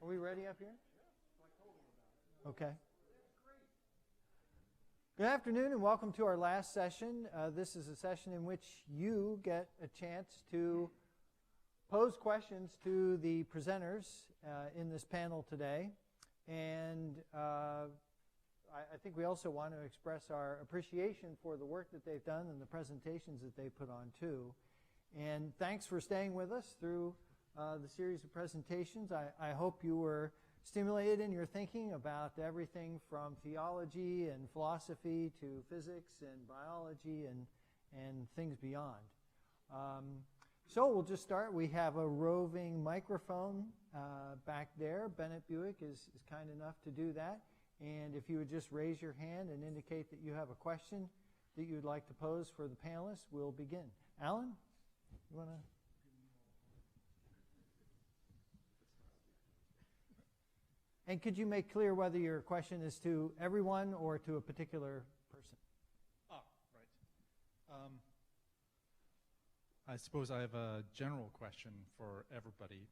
Are we ready up here? Okay. Good afternoon and welcome to our last session. This is a session in which you get a chance to pose questions to the presenters in this panel today. And I think we also want to express our appreciation for the work that they've done and the presentations that they put on too. And thanks for staying with us through the series of presentations. I hope you were stimulated in your thinking about everything from theology and philosophy to physics and biology and things beyond. So we'll just start. We have a roving microphone back there. Bennett Buick is kind enough to do that. And if you would just raise your hand and indicate that you have a question that you would like to pose for the panelists, we'll begin. Alan, you want to? And could you make clear whether your question is to everyone or to a particular person? Right. I suppose I have a general question for everybody,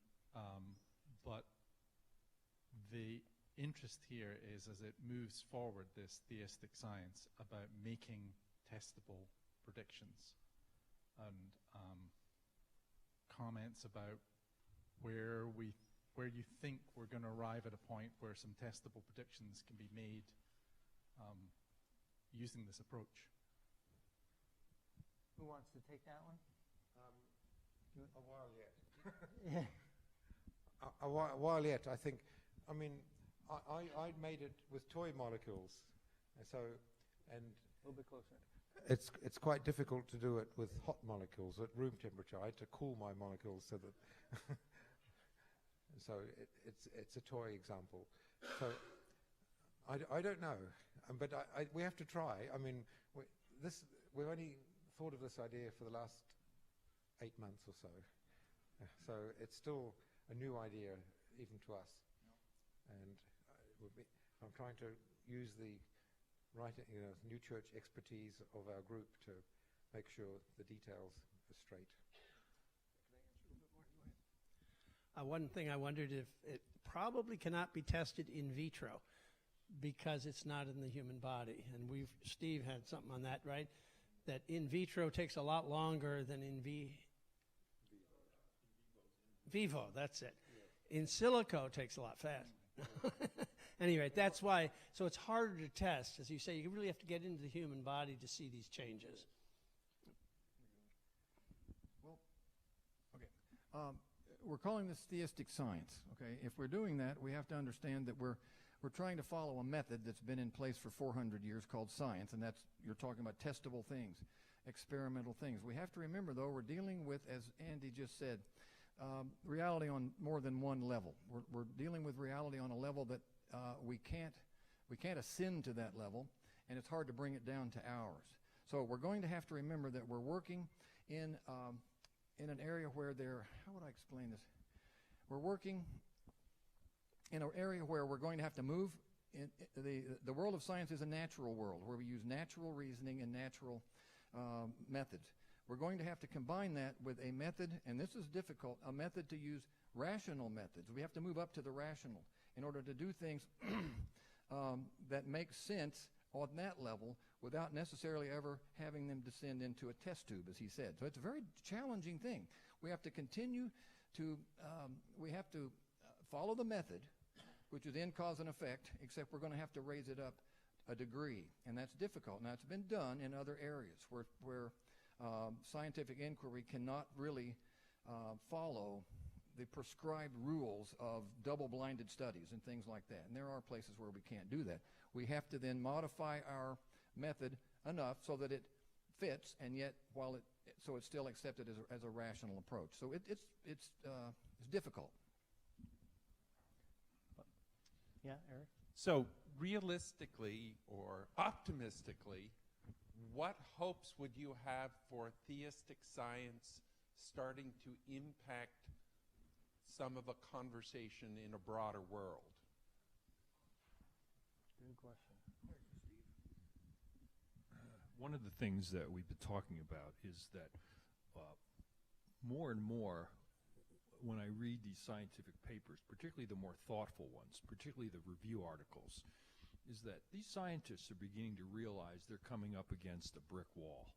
but the interest here is as it moves forward, this theistic science about making testable predictions and comments about where you think we're going to arrive at a point where some testable predictions can be made using this approach. Who wants to take that one? A while yet. Yeah. A while yet, I think. I mean, I made it with toy molecules, and a little bit closer. It's quite difficult to do it with hot molecules at room temperature. I had to cool my molecules so that. So it's a toy example. So I don't know, but we have to try. I mean, we've only thought of this idea for the last 8 months or so. So it's still a new idea even to us. And I'm trying to use the New Church expertise of our group to make sure the details are straight. One thing I wondered if it probably cannot be tested in vitro because it's not in the human body. And Steve had something on that, right? That in vitro takes a lot longer than in vivo, that's it. In silico takes a lot faster. Anyway, that's why, so it's harder to test. As you say, you really have to get into the human body to see these changes. Well, okay. We're calling this theistic science, okay? If we're doing that, we have to understand that we're trying to follow a method that's been in place for 400 years called science, and that's, you're talking about testable things, experimental things. We have to remember, though, we're dealing with, as Andy just said, reality on more than one level. We're dealing with reality on a level that we can't ascend to that level, and it's hard to bring it down to ours. So we're going to have to remember that we're working in an area where how would I explain this? We're working in an area where we're going to have to move. The world of science is a natural world where we use natural reasoning and natural methods. We're going to have to combine that with a method, and this is difficult, a method to use rational methods. We have to move up to the rational in order to do things that make sense on that level without necessarily ever having them descend into a test tube, as he said. So it's a very challenging thing. We have to continue to, follow the method, which is in cause and effect, except we're going to have to raise it up a degree, and that's difficult. Now, it's been done in other areas where scientific inquiry cannot really follow the prescribed rules of double-blinded studies and things like that. And there are places where we can't do that. We have to then modify our method enough so that it fits, and yet so it's still accepted as a rational approach. So it's difficult. Yeah, Eric? So realistically or optimistically, what hopes would you have for theistic science starting to impact some of a conversation in a broader world? Good question. One of the things that we've been talking about is that more and more when I read these scientific papers, particularly the more thoughtful ones, particularly the review articles, is that these scientists are beginning to realize they're coming up against a brick wall.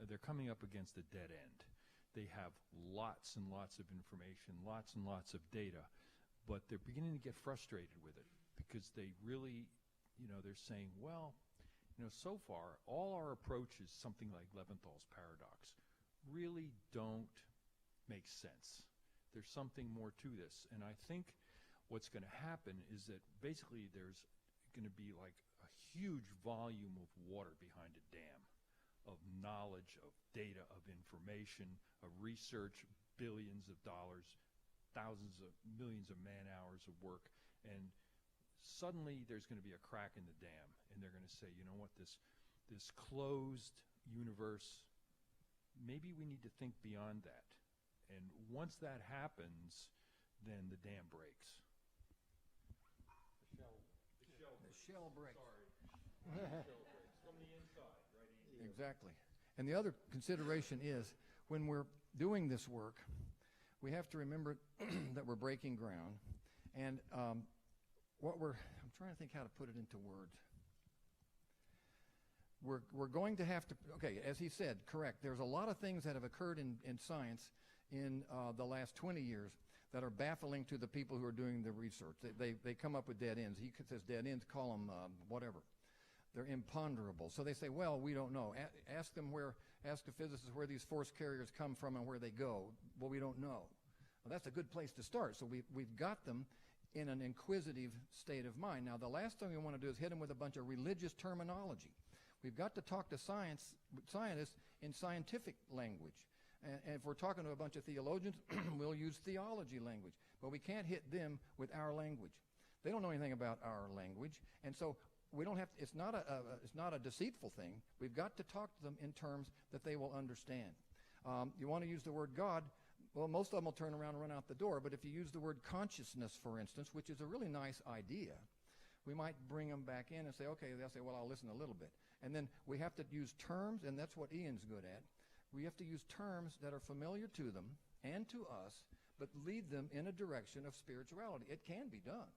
They're coming up against a dead end. They have lots and lots of information, lots and lots of data, but they're beginning to get frustrated with it because they really, they're saying, well, so far, all our approaches, something like Levinthal's paradox, really don't make sense. There's something more to this. And I think what's going to happen is that basically there's going to be like a huge volume of water behind a dam, of knowledge, of data, of information, of research, billions of dollars, thousands of millions of man-hours of work, and suddenly there's going to be a crack in the dam, and they're going to say, you know what, this closed universe, maybe we need to think beyond that. And once that happens, then the dam breaks. The shell breaks. Sorry. The shell breaks from the inside, right? Exactly. And the other consideration is, when we're doing this work, we have to remember that we're breaking ground. And I'm trying to think how to put it into words. We're going to have to, okay, as he said, correct, there's a lot of things that have occurred in science in the last 20 years that are baffling to the people who are doing the research. They come up with dead ends. He says dead ends, call them whatever. They're imponderable. So they say, well, we don't know. Ask the physicists where these force carriers come from and where they go. Well, we don't know. Well, that's a good place to start. So we've got them in an inquisitive state of mind. Now, the last thing we want to do is hit them with a bunch of religious terminology. We've got to talk to scientists in scientific language. And if we're talking to a bunch of theologians, we'll use theology language. But we can't hit them with our language. They don't know anything about our language. And so we don't have to, it's not a deceitful thing. We've got to talk to them in terms that they will understand. You want to use the word God, well, most of them will turn around and run out the door. But if you use the word consciousness, for instance, which is a really nice idea, we might bring them back in and say, okay, they'll say, well, I'll listen a little bit. And then we have to use terms, and that's what Ian's good at. We have to use terms that are familiar to them and to us, but lead them in a direction of spirituality. It can be done.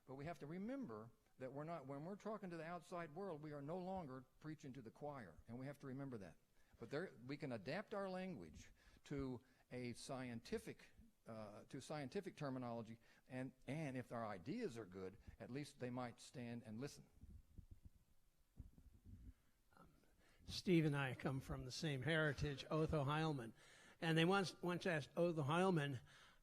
But we have to remember that when we're talking to the outside world, we are no longer preaching to the choir, and we have to remember that. But we can adapt our language to scientific terminology, and if our ideas are good, at least they might stand and listen. Steve and I come from the same heritage, Otho Heilman. And they once asked Otho Heilman,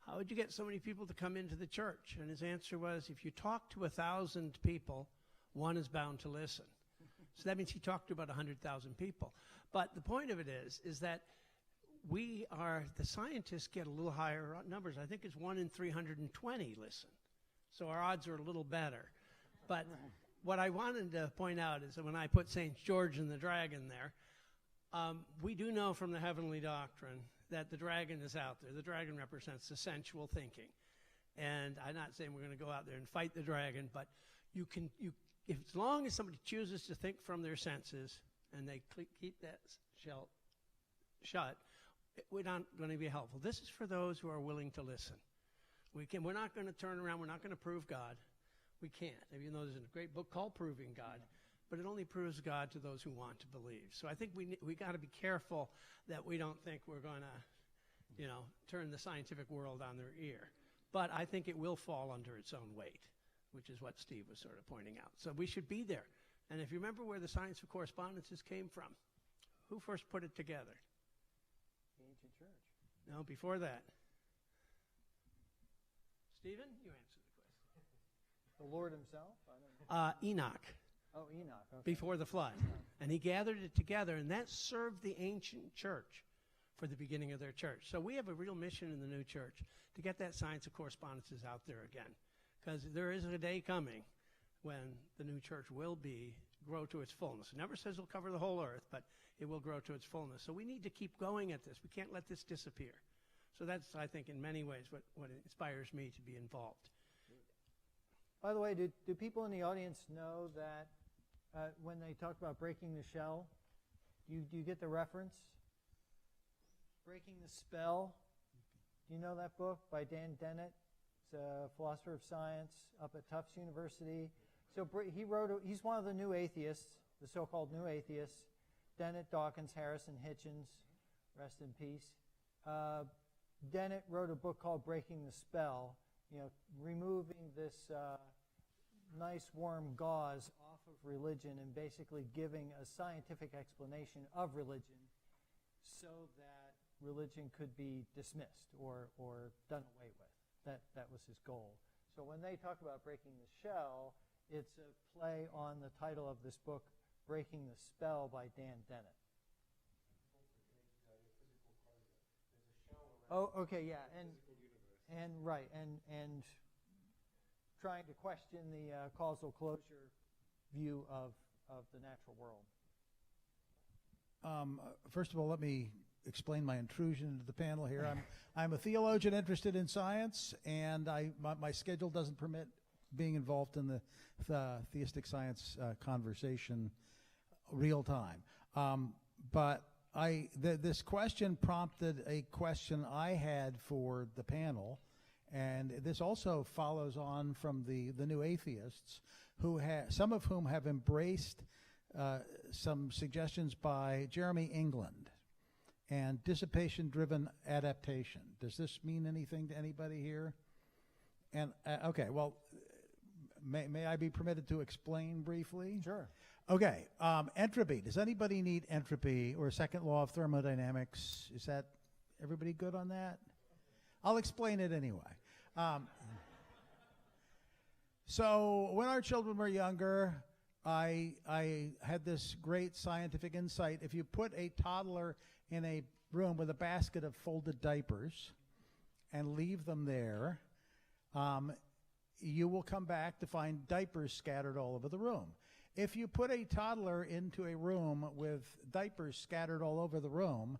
how would you get so many people to come into the church? And his answer was, if you talk to 1,000 people, one is bound to listen. So that means he talked to about 100,000 people. But the point of it is that the scientists get a little higher numbers. I think it's 1 in 320 listen. So our odds are a little better. But what I wanted to point out is that when I put St. George and the dragon there, we do know from the heavenly doctrine that the dragon is out there. The dragon represents the sensual thinking. And I'm not saying we're going to go out there and fight the dragon, but as long as somebody chooses to think from their senses and they keep that shell shut, we're not going to be helpful. This is for those who are willing to listen. We're not going to turn around. We're not going to prove God. We can't, even though there's a great book called Proving God, but it only proves God to those who want to believe. So I think we got to be careful that we don't think we're going to, turn the scientific world on their ear. But I think it will fall under its own weight, which is what Steve was sort of pointing out. So we should be there. And if you remember where the science of correspondences came from, who first put it together? The ancient church. No, before that. Stephen, you answer. The Lord himself? I don't know. Enoch. Oh, Enoch. Okay. Before the flood. And he gathered it together, and that served the ancient church for the beginning of their church. So we have a real mission in the new church to get that science of correspondences out there again. Because there is a day coming when the new church will grow to its fullness. It never says it'll cover the whole earth, but it will grow to its fullness. So we need to keep going at this. We can't let this disappear. So that's, I think, in many ways what inspires me to be involved. By the way, do people in the audience know that when they talk about breaking the shell, do you get the reference? Breaking the spell? Do you know that book by Dan Dennett? It's a philosopher of science up at Tufts University. So he's one of the new atheists, the so-called new atheists. Dennett, Dawkins, Harrison, Hitchens, rest in peace. Dennett wrote a book called Breaking the Spell, removing this nice warm gauze off of religion and basically giving a scientific explanation of religion so that religion could be dismissed or done away with. That was his goal. So when they talk about breaking the shell, it's a play on the title of this book, Breaking the Spell by Dan Dennett. Oh, okay, yeah, and trying to question the causal closure view of the natural world. First of all, let me explain my intrusion into the panel here. I'm a theologian interested in science, and my schedule doesn't permit being involved in the theistic science conversation real time. But this question prompted a question I had for the panel, and this also follows on from the new atheists, some of whom have embraced some suggestions by Jeremy England and dissipation-driven adaptation. Does this mean anything to anybody here? And okay, well, may I be permitted to explain briefly? Sure. Okay, entropy. Does anybody need entropy or second law of thermodynamics? Is that everybody good on that? I'll explain it anyway. So when our children were younger, I had this great scientific insight. If you put a toddler in a room with a basket of folded diapers and leave them there, you will come back to find diapers scattered all over the room. If you put a toddler into a room with diapers scattered all over the room,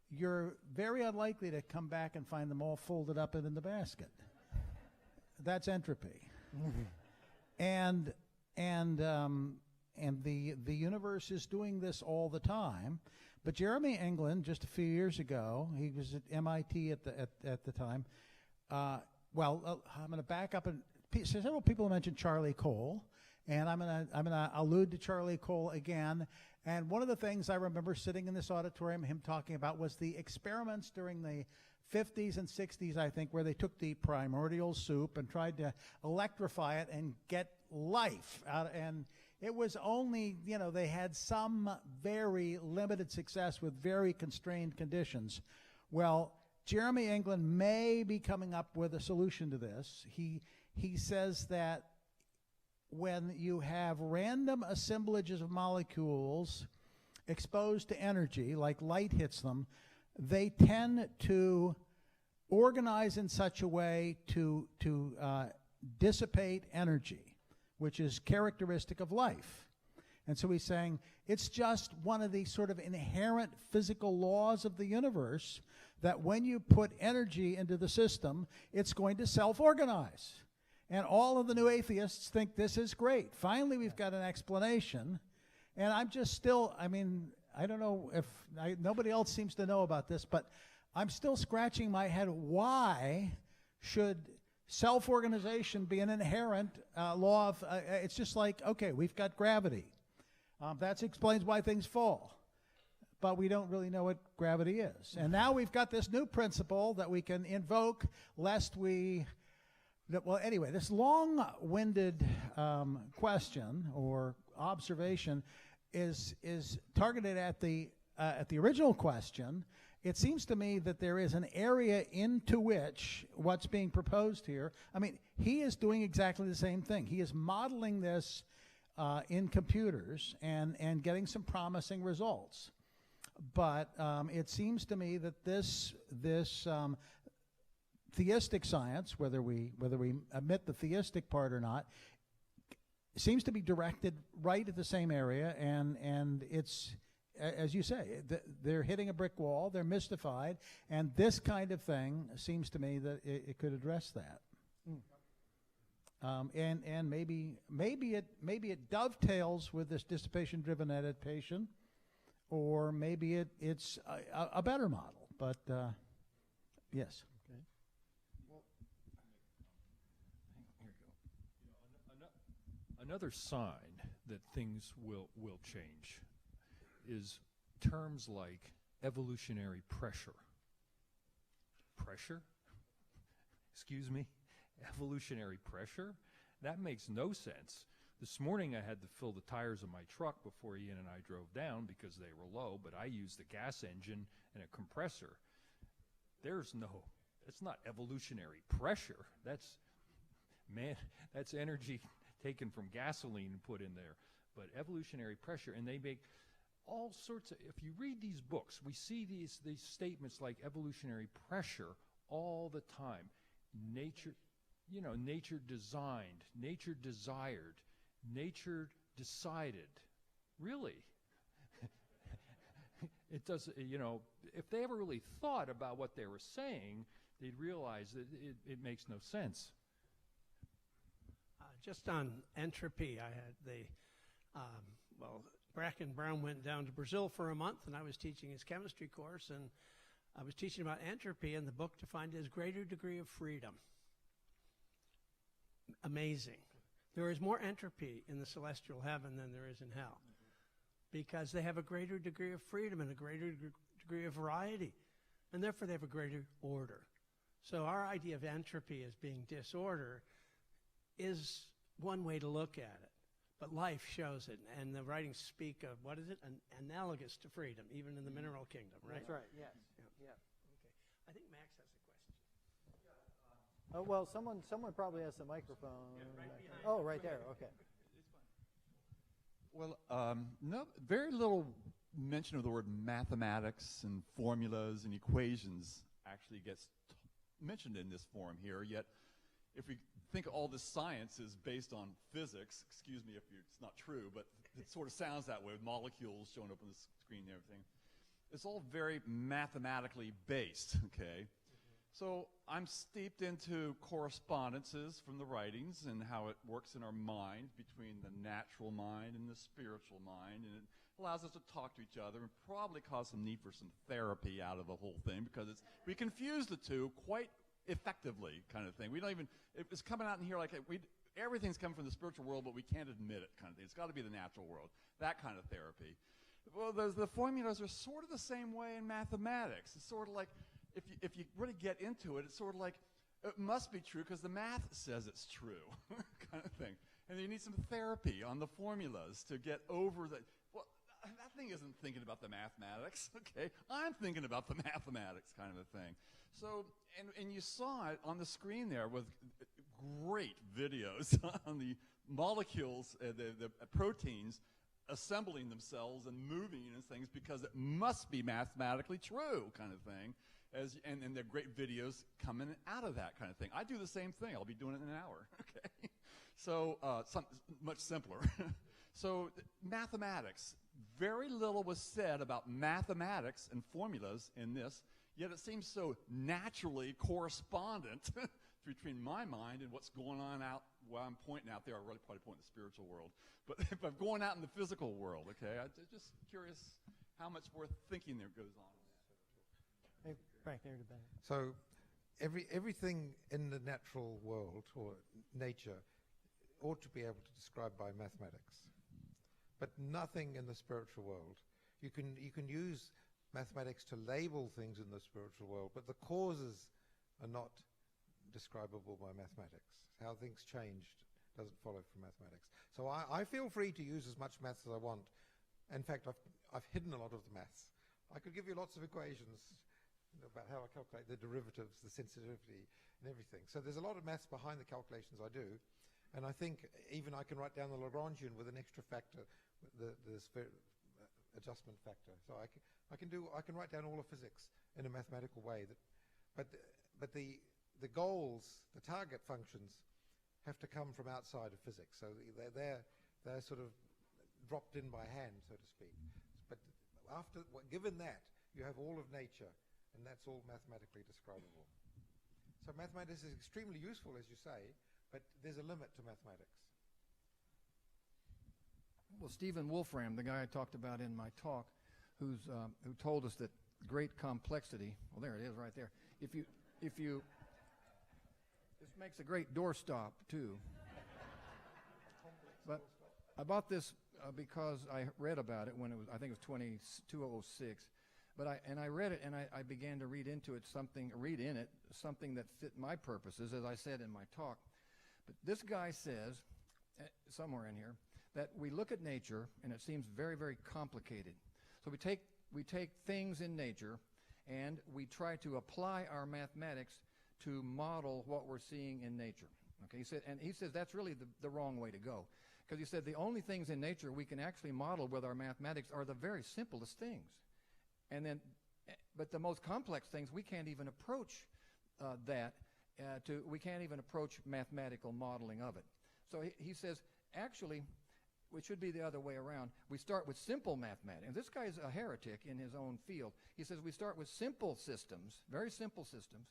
you're very unlikely to come back and find them all folded up and in the basket. That's entropy. And the universe is doing this all the time. But Jeremy England, just a few years ago, he was at MIT at the time. I'm going to back up, and several people mentioned Charlie Cole, and I'm going to allude to Charlie Cole again. And one of the things I remember sitting in this auditorium, him talking about, was the experiments during the 50s and 60s, I think, where they took the primordial soup and tried to electrify it and get life out. And it was only, they had some very limited success with very constrained conditions. Well, Jeremy England may be coming up with a solution to this. He says that when you have random assemblages of molecules exposed to energy, like light hits them, they tend to organize in such a way to dissipate energy, which is characteristic of life. And so he's saying it's just one of these sort of inherent physical laws of the universe that when you put energy into the system, it's going to self-organize. And all of the new atheists think this is great. Finally, we've got an explanation. And I'm just still, I don't know if, nobody else seems to know about this, but I'm still scratching my head. Why should self-organization be an inherent law of, it's just like, okay, we've got gravity. That explains why things fall. But we don't really know what gravity is. And now we've got this new principle that we can invoke lest we, well, anyway, this long-winded question or observation is targeted at the original question. It seems to me that there is an area into which what's being proposed here, he is doing exactly the same thing. He is modeling this in computers and getting some promising results. But it seems to me that this theistic science, whether we admit the theistic part or not, seems to be directed right at the same area, and it's, as you say, they're hitting a brick wall, they're mystified, and this kind of thing seems to me that it could address that. And maybe it dovetails with this dissipation-driven adaptation, or maybe it's a better model. But yes. Okay. Another sign that things will change is terms like evolutionary pressure. Pressure? Excuse me? Evolutionary pressure? That makes no sense. This morning I had to fill the tires of my truck before Ian and I drove down because they were low, but I used a gas engine and a compressor. It's not evolutionary pressure. That's energy taken from gasoline and put in there. But evolutionary pressure, and they make all sorts of, if you read these books, we see these statements like evolutionary pressure all the time. Nature designed, nature desired, nature decided. Really? It does, if they ever really thought about what they were saying, they'd realize that it makes no sense. Just on entropy, I had Bracken Brown went down to Brazil for a month, and I was teaching his chemistry course, and I was teaching about entropy, and the book defined it as greater degree of freedom. Amazing. There is more entropy in the celestial heaven than there is in hell, because they have a greater degree of freedom and a greater degree of variety, and therefore they have a greater order. So our idea of entropy as being disorder is one way to look at it, but life shows it, and the writings speak of, what is it, analogous to freedom, even in the mineral kingdom, right? That's right, yes. Yeah. Okay. I think Max has a question. Well, someone probably has the microphone. Oh, right there, okay. Well, no, very little mention of the word mathematics and formulas and equations actually gets mentioned in this forum here, yet if we think all this science is based on physics, excuse me if it's not true, but it sort of sounds that way with molecules showing up on the screen and everything. It's all very mathematically based, okay? So I'm steeped into correspondences from the writings and how it works in our mind between the natural mind and the spiritual mind, and it allows us to talk to each other and probably cause some need for some therapy out of the whole thing, because we confuse the two quite effectively, kind of thing. We don't even, it's coming out in here like everything's coming from the spiritual world, but we can't admit it, kind of thing. It's got to be the natural world, that kind of therapy. Well, the formulas are sort of the same way in mathematics. It's sort of like, if you really get into it, it's sort of like, it must be true because the math says it's true, kind of thing. And you need some therapy on the formulas to get over the, well, that thing isn't thinking about the mathematics, okay? I'm thinking about the mathematics, kind of a thing. So, and you saw it on the screen there with great videos on the molecules, the proteins assembling themselves and moving and things because it must be mathematically true, kind of thing. And there are great videos coming out of that kind of thing. I do the same thing. I'll be doing it in an hour, okay? So, much simpler. So, mathematics. Very little was said about mathematics and formulas in this, yet it seems so naturally correspondent between my mind and what's going on out while I'm pointing out there. I really probably point in the spiritual world. But if I'm going out in the physical world, okay, I'm just curious how much more thinking there goes on. Hey, Frank, there to Ben. So everything in the natural world or nature ought to be able to describe by mathematics, but nothing in the spiritual world. You can use mathematics to label things in the spiritual world, but the causes are not describable by mathematics. How things changed doesn't follow from mathematics. So I feel free to use as much maths as I want. In fact, I've hidden a lot of the maths. I could give you lots of equations about how I calculate the derivatives, the sensitivity, and everything. So there's a lot of maths behind the calculations I do, and I think even I can write down the Lagrangian with an extra factor, the adjustment factor. So I can write down all of physics in a mathematical way. But the goals, the target functions, have to come from outside of physics. So they're sort of dropped in by hand, so to speak. But given that, you have all of nature, and that's all mathematically describable. So mathematics is extremely useful, as you say, but there's a limit to mathematics. Well, Stephen Wolfram, the guy I talked about in my talk, who told us that great complexity, well, there it is right there. If you this makes a great doorstop, too. But I bought this because I read about it when it was, I think it was 2006. But I read it and I began to read in it something that fit my purposes, as I said in my talk. But this guy says, somewhere in here, that we look at nature and it seems very, very complicated. So we take things in nature and we try to apply our mathematics to model what we're seeing in nature. Okay, he says that's really the wrong way to go. Because he said the only things in nature we can actually model with our mathematics are the very simplest things. But the most complex things, we can't even approach we can't even approach mathematical modeling of it. So he says, actually, it should be the other way around. We start with simple mathematics. And this guy's a heretic in his own field. He says we start with simple systems, very simple systems,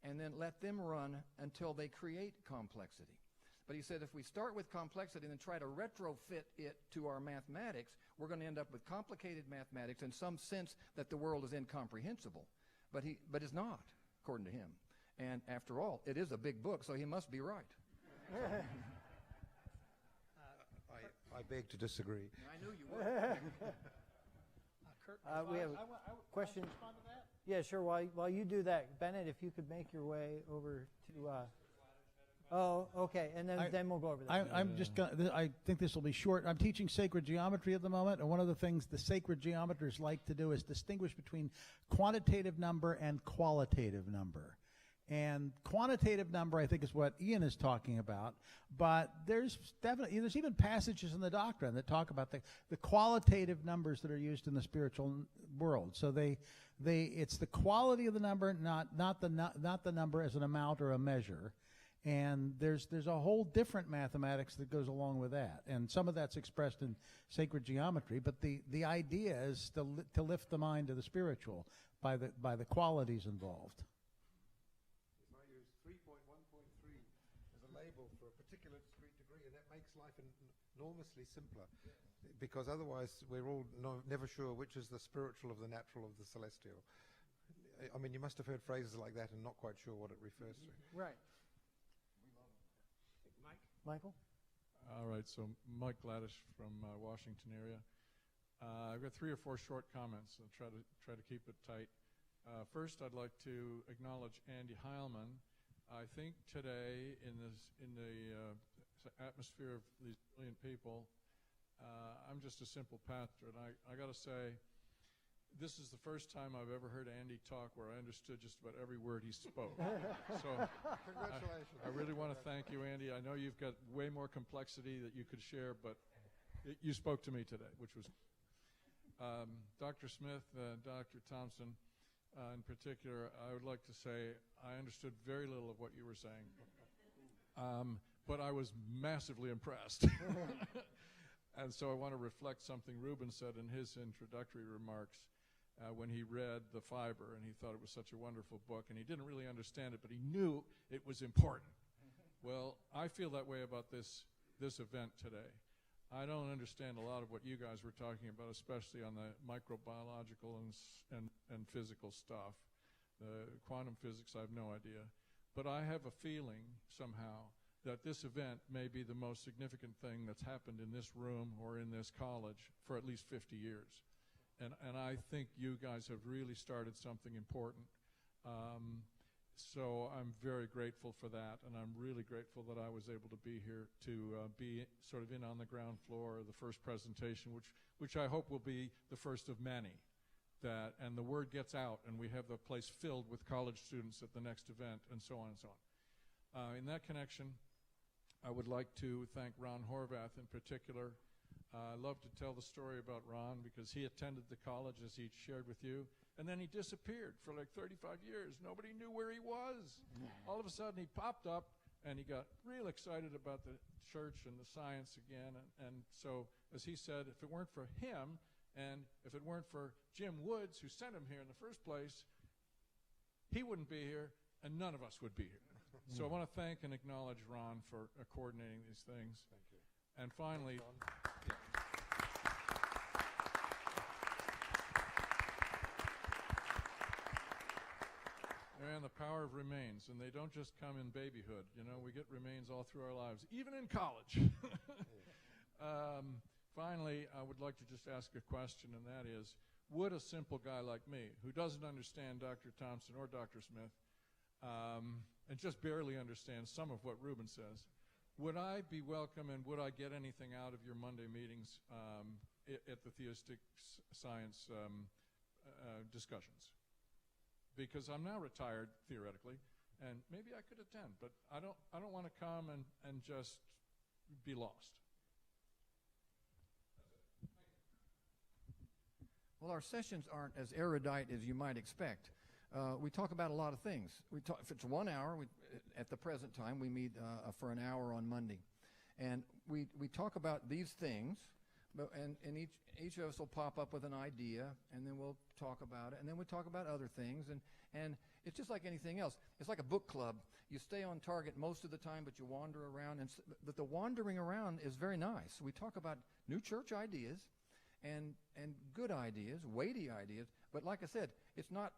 and then let them run until they create complexity. But he said if we start with complexity and then try to retrofit it to our mathematics, we're going to end up with complicated mathematics in some sense that the world is incomprehensible. But it's not, according to him. And after all, it is a big book, so he must be right. I beg to disagree. I knew you would. Kurt, we have a question. Respond to that? Yeah, sure. While you do that, Bennett, if you could make your way over to. Oh, okay, and then we'll go over that. I think this will be short. I'm teaching sacred geometry at the moment, and one of the things the sacred geometers like to do is distinguish between quantitative number and qualitative number. And quantitative number, I think, is what Ian is talking about. But there's even passages in the doctrine that talk about the qualitative numbers that are used in the spiritual world. So it's the quality of the number, not the number as an amount or a measure. And there's a whole different mathematics that goes along with that. And some of that's expressed in sacred geometry. But the idea is to lift the mind to the spiritual by the qualities involved. If I use 3.1.3 as a label for a particular discrete degree, and that makes life enormously simpler. Because otherwise we're all never sure which is the spiritual of the natural of the celestial. I mean, you must have heard phrases like that and not quite sure what it refers to. Right. Michael? All right, so Mike Gladish from Washington area. I've got 3 or 4 short comments. I'll try to keep it tight. First, I'd like to acknowledge Andy Heilman. I think today, in the atmosphere of these brilliant people, I'm just a simple pastor, and I got to say, this is the first time I've ever heard Andy talk where I understood just about every word he spoke. So Congratulations. I really want to thank you, Andy. I know you've got way more complexity that you could share, but you spoke to me today, which was Dr. Smith, Dr. Thompson, in particular, I would like to say I understood very little of what you were saying, but I was massively impressed. And so I want to reflect something Ruben said in his introductory remarks when he read The Fiber, and he thought it was such a wonderful book, and he didn't really understand it, but he knew it was important. Well, I feel that way about this event today. I don't understand a lot of what you guys were talking about, especially on the microbiological and physical stuff. The quantum physics, I have no idea. But I have a feeling somehow that this event may be the most significant thing that's happened in this room or in this college for at least 50 years. And I think you guys have really started something important. So I'm very grateful for that, and I'm really grateful that I was able to be here to be sort of in on the ground floor of the first presentation, which I hope will be the first of many. And the word gets out, and we have the place filled with college students at the next event, and so on and so on. In that connection, I would like to thank Ron Horvath in particular. I love to tell the story about Ron because he attended the college, as he shared with you, and then he disappeared for like 35 years. Nobody knew where he was. All of a sudden, he popped up, and he got real excited about the church and the science again. And so, as he said, if it weren't for him, and if it weren't for Jim Woods, who sent him here in the first place, he wouldn't be here, and none of us would be here. So I want to thank and acknowledge Ron for coordinating these things. Thank you. And finally, and the power of remains, and they don't just come in babyhood. You know, we get remains all through our lives, even in college. Finally, I would like to just ask a question, and that is, would a simple guy like me, who doesn't understand Dr. Thompson or Dr. Smith, and just barely understands some of what Ruben says, would I be welcome and would I get anything out of your Monday meetings at the Theistic Science discussions? Because I'm now retired, theoretically, and maybe I could attend, but I don't want to come and just be lost. Well, our sessions aren't as erudite as you might expect. We talk about a lot of things. If it's 1 hour, at the present time, we meet for an hour on Monday. And we talk about these things, and each of us will pop up with an idea, and then we'll talk about it, and then we'll talk about other things. And it's just like anything else. It's like a book club. You stay on target most of the time, but you wander around. But the wandering around is very nice. We talk about new church ideas, and good ideas, weighty ideas. But like I said, it's not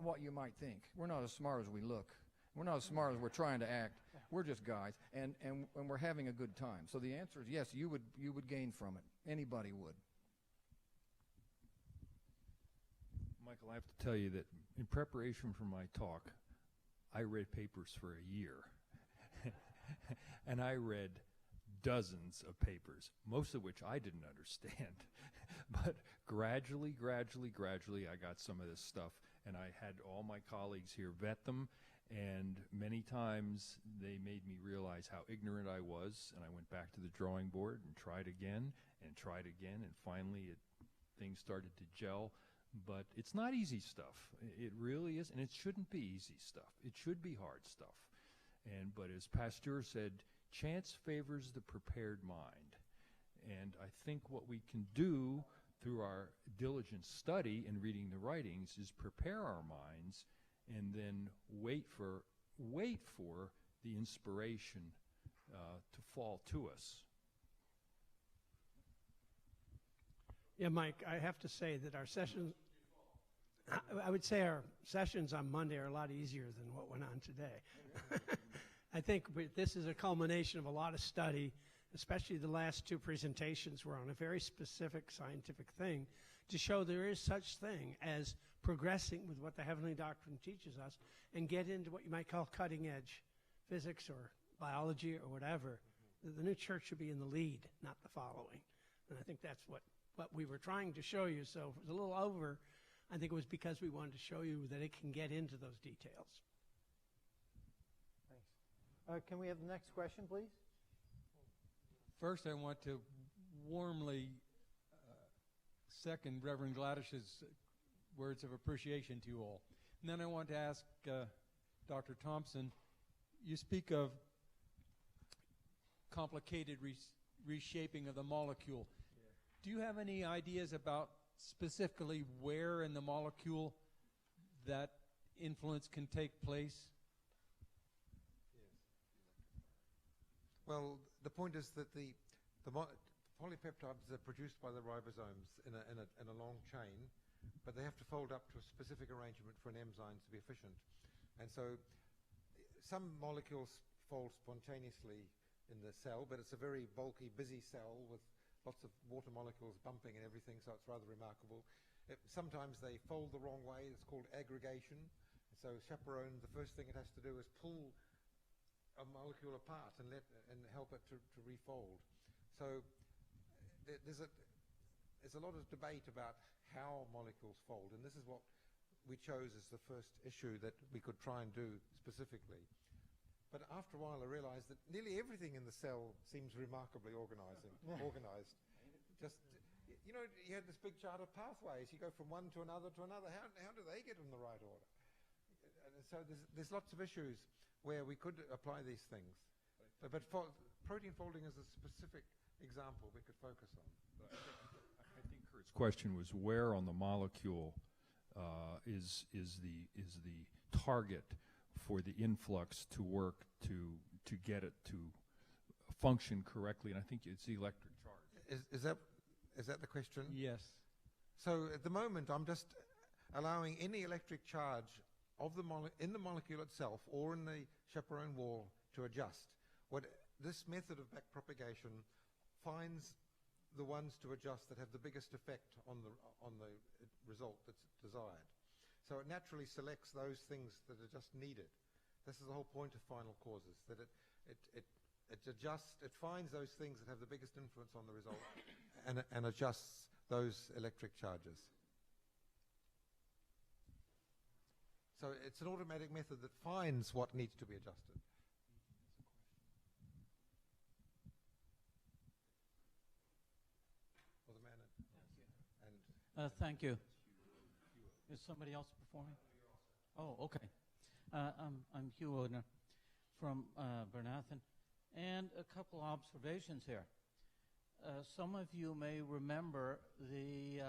what you might think. We're not as smart as we look. We're not as smart as we're trying to act. We're just guys, and we're having a good time. So the answer is yes, you would gain from it. Anybody would. Michael, I have to tell you that in preparation for my talk, I read papers for a year. And I read dozens of papers, most of which I didn't understand. But gradually, I got some of this stuff, and I had all my colleagues here vet them, and many times they made me realize how ignorant I was, and I went back to the drawing board and tried again, and finally things started to gel. But it's not easy stuff. It really is, and it shouldn't be easy stuff. It should be hard stuff. But as Pasteur said, chance favors the prepared mind. And I think what we can do through our diligent study and reading the writings is prepare our minds and then wait for the inspiration to fall to us. Yeah, Mike, I have to say that our sessions, I would say our sessions on Monday are a lot easier than what went on today. I think this is a culmination of a lot of study, especially the last two presentations were on a very specific scientific thing to show there is such thing as progressing with what the Heavenly Doctrine teaches us and get into what you might call cutting edge physics or biology or whatever. The new church should be in the lead, not the following. And I think that's what we were trying to show you. So if it was a little over, I think it was because we wanted to show you that it can get into those details. Thanks. Can we have the next question, please? First, I want to warmly second Reverend Gladish's words of appreciation to you all. And then I want to ask Dr. Thompson, you speak of complicated reshaping of the molecule. Do you have any ideas about specifically where in the molecule that influence can take place? Well, the point is that the polypeptides are produced by the ribosomes in a long chain, but they have to fold up to a specific arrangement for an enzyme to be efficient. And so some molecules fold spontaneously in the cell, but it's a very bulky, busy cell with lots of water molecules bumping and everything, so it's rather remarkable. Sometimes they fold the wrong way. It's called aggregation. So chaperone, the first thing it has to do is pull a molecule apart and help it to refold. So there's a lot of debate about how molecules fold, and this is what we chose as the first issue that we could try and do specifically. But after a while, I realized that nearly everything in the cell seems remarkably organized. Just, you know, you had this big chart of pathways. You go from one to another to another. How do they get in the right order? And so there's lots of issues where we could apply these things. But protein folding is a specific example we could focus on. I think Kurt's question was where on the molecule is the target for the influx to work to get it to function correctly, and I think it's the electric charge. Is that the question? Yes. So at the moment, I'm just allowing any electric charge of in the molecule itself or in the chaperone wall to adjust. This method of backpropagation finds the ones to adjust that have the biggest effect on the result that's desired. So it naturally selects those things that are just needed. This is the whole point of final causes, that it adjusts, it finds those things that have the biggest influence on the result and adjusts those electric charges. So it's an automatic method that finds what needs to be adjusted. Well, the man thank you. Is somebody else before me? Oh, okay. I'm Hugh Odner from Bernathen, and a couple observations here. Some of you may remember the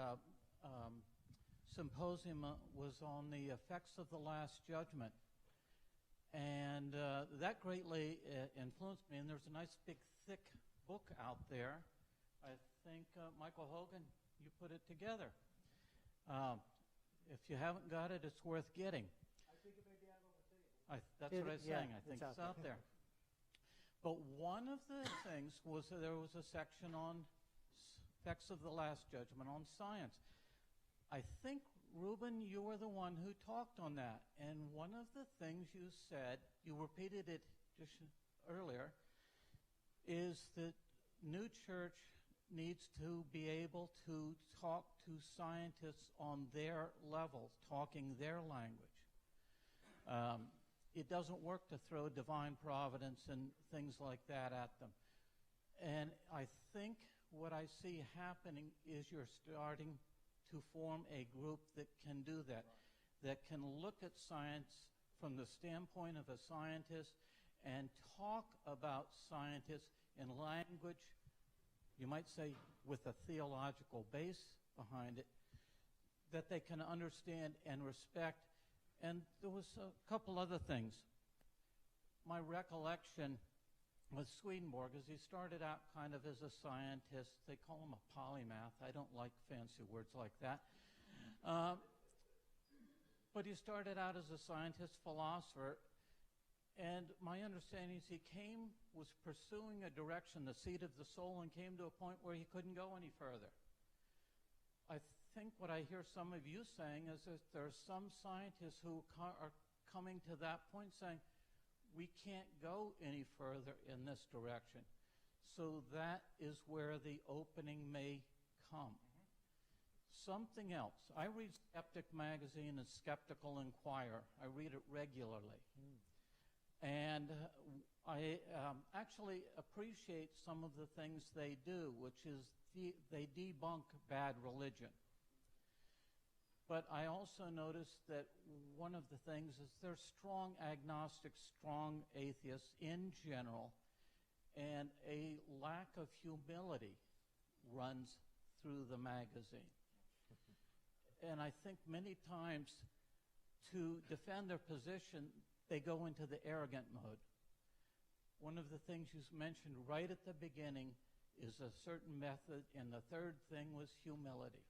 Symposium was on the effects of the Last Judgment, and that greatly influenced me, and there's a nice big thick book out there. I think Michael Hogan, you put it together. If you haven't got it, it's worth getting. I think it may be out on the table. That's what I was saying. I think it's out there. But one of the things was that there was a section on effects of the Last Judgment on science. I think, Reuben, you were the one who talked on that. And one of the things you said, you repeated it just earlier, is that New Church needs to be able to talk to scientists on their level, talking their language. It doesn't work to throw divine providence and things like that at them. And I think what I see happening is you're starting to form a group that can do that, that can look at science from the standpoint of a scientist and talk about scientists in language, you might say with a theological base behind it, that they can understand and respect. And there was a couple other things. My recollection with Swedenborg is he started out kind of as a scientist. They call him a polymath. I don't like fancy words like that. But he started out as a scientist, philosopher, and my understanding is he was pursuing a direction, the seat of the soul, and came to a point where he couldn't go any further. I think what I hear some of you saying is that there are some scientists who are coming to that point saying, we can't go any further in this direction. So that is where the opening may come. Something else. I read Skeptic Magazine and Skeptical Inquirer. I read it regularly. And I actually appreciate some of the things they do, which is they debunk bad religion. But I also noticed that one of the things is they're strong agnostics, strong atheists in general, and a lack of humility runs through the magazine. And I think many times to defend their position, they go into the arrogant mode. One of the things you mentioned right at the beginning is a certain method, and the third thing was humility.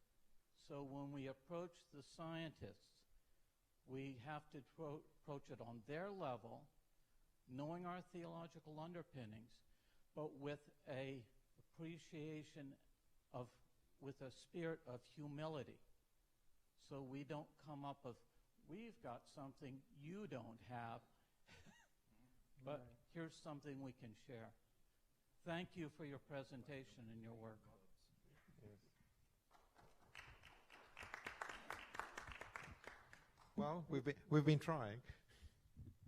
So when we approach the scientists, we have to approach it on their level, knowing our theological underpinnings, but with a appreciation of, with a spirit of humility. So we don't come up with, we've got something you don't have, but here's something we can share. Thank you for your presentation and your work. Yes. Well, we've been trying.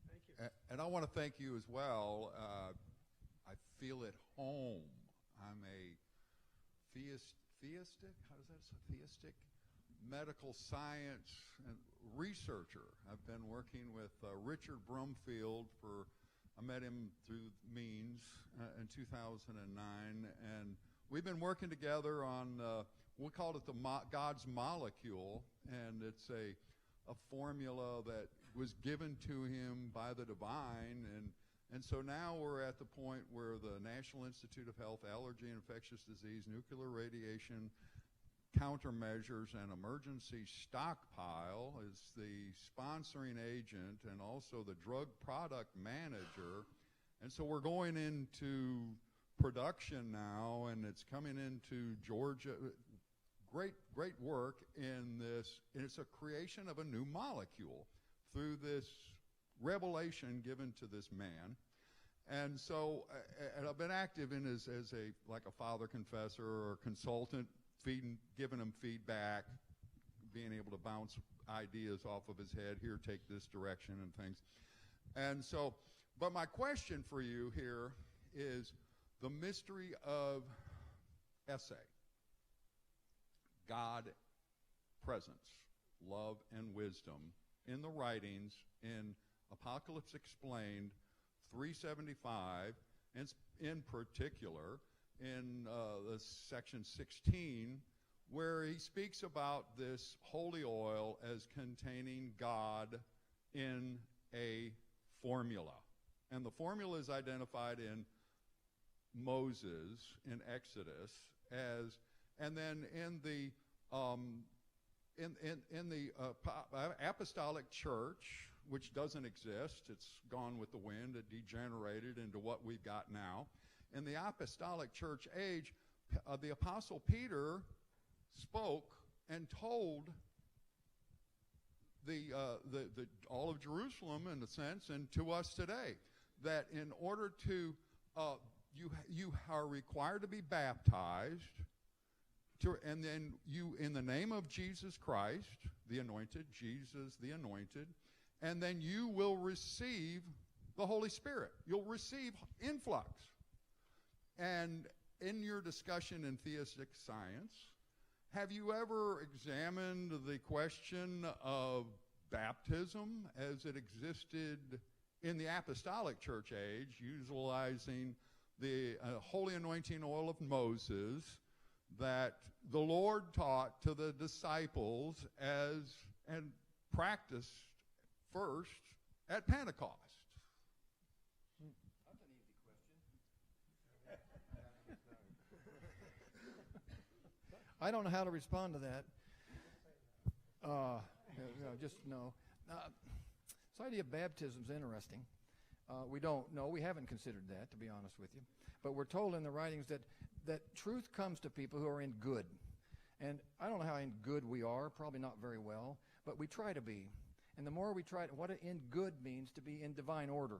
Thank you. And I want to thank you as well. I feel at home. I'm a theistic, how does that say, theistic medical science researcher. I've been working with Richard Brumfield I met him through Means in 2009, and we've been working together on, we called it God's molecule, and it's a formula that was given to him by the divine, and so now we're at the point where the National Institute of Health, Allergy and Infectious Disease, Nuclear Radiation Countermeasures and Emergency Stockpile is the sponsoring agent and also the drug product manager, and so we're going into production now, and it's coming into Georgia. Great work in this. And it's a creation of a new molecule through this revelation given to this man. And so, and I've been active in as a father confessor or consultant, giving him feedback, being able to bounce ideas off of his head. Here, take this direction and things. And so, but my question for you here is the mystery of essay. God, presence, love, and wisdom in the writings in Apocalypse Explained 375, and in particular in the section 16, where he speaks about this holy oil as containing God in a formula. And the formula is identified in Moses in Exodus as, and then in the apostolic church, which doesn't exist, it's gone with the wind, it degenerated into what we've got now. In the apostolic church age, the Apostle Peter spoke and told all of Jerusalem, in a sense, and to us today, that in order to, you are required to be baptized, and then you, in the name of Jesus Christ, the anointed, Jesus the anointed, and then you will receive the Holy Spirit. You'll receive influx. And in your discussion in theistic science, have you ever examined the question of baptism as it existed in the apostolic church age, utilizing the holy anointing oil of Moses that the Lord taught to the disciples and practiced first at Pentecost? That's an easy question. I don't know how to respond to that. This idea of baptism is interesting. We don't know. We haven't considered that, to be honest with you. But we're told in the writings that truth comes to people who are in good. And I don't know how in good we are, probably not very well, but we try to be. And the more we try, what in good means to be in divine order,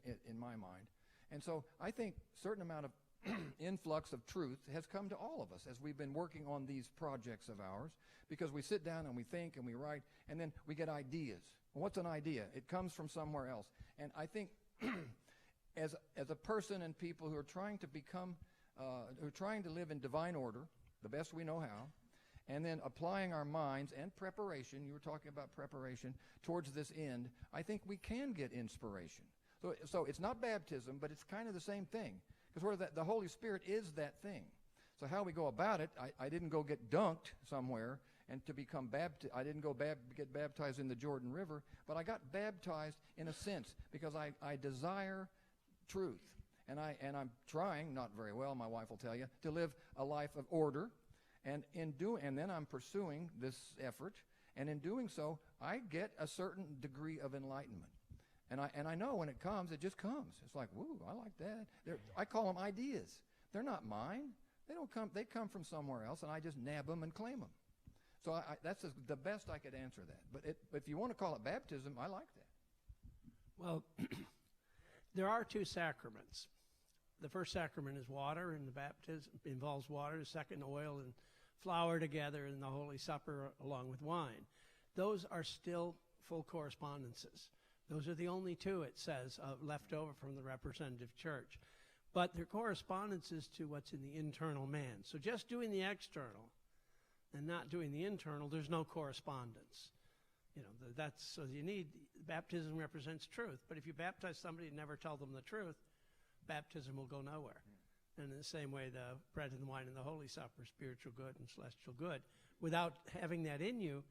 in my mind. And so I think a certain amount of influx of truth has come to all of us as we've been working on these projects of ours, because we sit down and we think and we write, and then we get ideas. Well, what's an idea? It comes from somewhere else. And I think as a person and people who are trying to become, who are trying to live in divine order, the best we know how, and then applying our minds and preparation, you were talking about preparation, towards this end, I think we can get inspiration. So it's not baptism, but it's kind of the same thing, because the Holy Spirit is that thing. So how we go about it, I didn't go get dunked somewhere and to become baptized. I didn't go get baptized in the Jordan River, but I got baptized in a sense because I desire truth. And I'm trying, not very well, my wife will tell you, to live a life of order. And then I'm pursuing this effort, and in doing so, I get a certain degree of enlightenment. And I know when it comes, it just comes. It's like, woo, I like that. I call them ideas. They're not mine. They don't come. They come from somewhere else, and I just nab them and claim them. So that's the best I could answer that. But if you want to call it baptism, I like that. Well, there are two sacraments. The first sacrament is water, and the baptism involves water. The second, oil and flour together in the Holy Supper along with wine. Those are still full correspondences. Those are the only two, it says, left over from the representative church. But they're correspondences to what's in the internal man. So just doing the external and not doing the internal, there's no correspondence. You know, so you need, baptism represents truth. But if you baptize somebody and never tell them the truth, baptism will go nowhere. And in the same way, the bread and the wine and the Holy Supper, spiritual good and celestial good, without having that in you,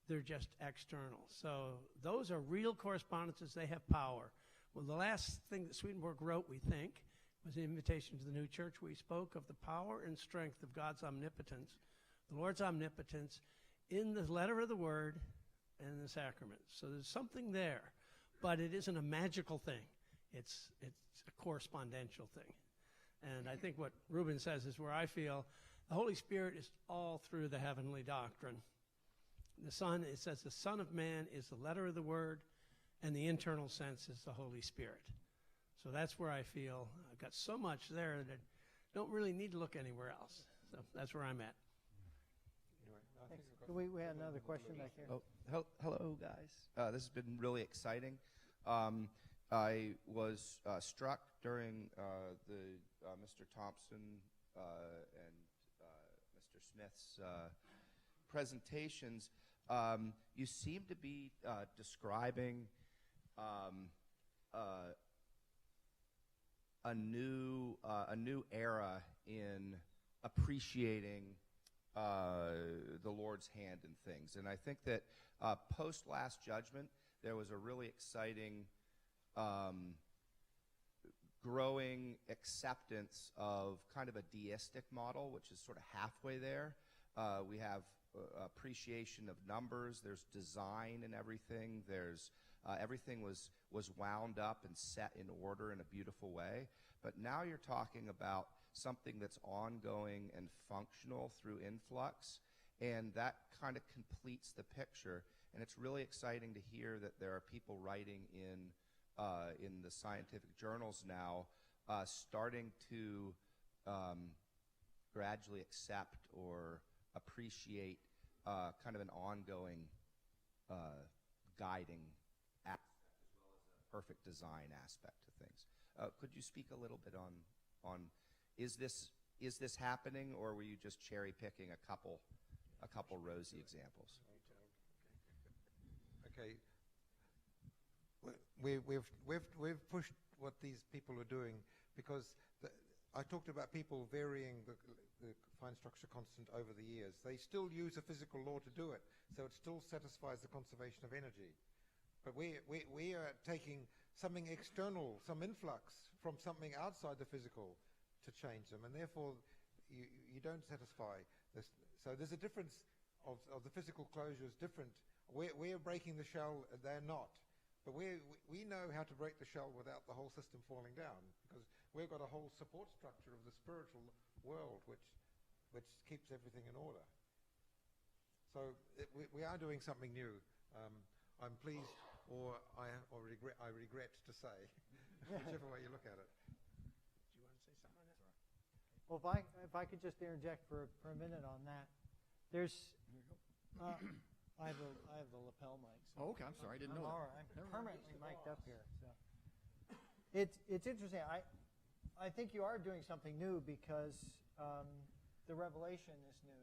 they're just external. So those are real correspondences. They have power. Well, the last thing that Swedenborg wrote, we think, was an invitation to the new church. We spoke of the power and strength of God's omnipotence, the Lord's omnipotence, in the letter of the Word and in the sacraments. So there's something there, but it isn't a magical thing. It's a correspondential thing. And I think what Reuben says is where I feel the Holy Spirit is all through the heavenly doctrine. The Son, it says the Son of Man is the letter of the Word, and the internal sense is the Holy Spirit. So that's where I feel I've got so much there that I don't really need to look anywhere else. So that's where I'm at. Anyway, we had another question back here. Oh, hello, guys. This has been really exciting. I was struck during Mr. Thompson and Mr. Smith's presentations. You seem to be describing a new era in appreciating the Lord's hand in things. And I think that post Last Judgment, there was a really exciting growing acceptance of kind of a deistic model, which is sort of halfway there. We have appreciation of numbers. There's design and everything. There's everything was wound up and set in order in a beautiful way. But now you're talking about something that's ongoing and functional through influx, and that kind of completes the picture. And it's really exciting to hear that there are people writing in the scientific journals now, starting to gradually accept or appreciate kind of an ongoing guiding aspect as well as a perfect design aspect to things. Could you speak a little bit on is this happening, or were you just cherry picking a couple rosy examples? Okay. We've pushed what these people are doing because I talked about people varying the fine structure constant over the years. They still use a physical law to do it, so it still satisfies the conservation of energy. But we are taking something external, some influx from something outside the physical to change them, and therefore you don't satisfy this. So there's a difference of the physical closure is different. We're breaking the shell, they're not. But we know how to break the shell without the whole system falling down, because we've got a whole support structure of the spiritual world which keeps everything in order. So we are doing something new. I'm pleased, or I regret to say, whichever way you look at it. Do you want to say something on that? Well, if I could just interject for a minute on that. There's I have the lapel mic. So Oh, okay, I'm sorry, I didn't know that. All right. I'm permanently mic'd up here. So it's interesting. I think you are doing something new because the revelation is new.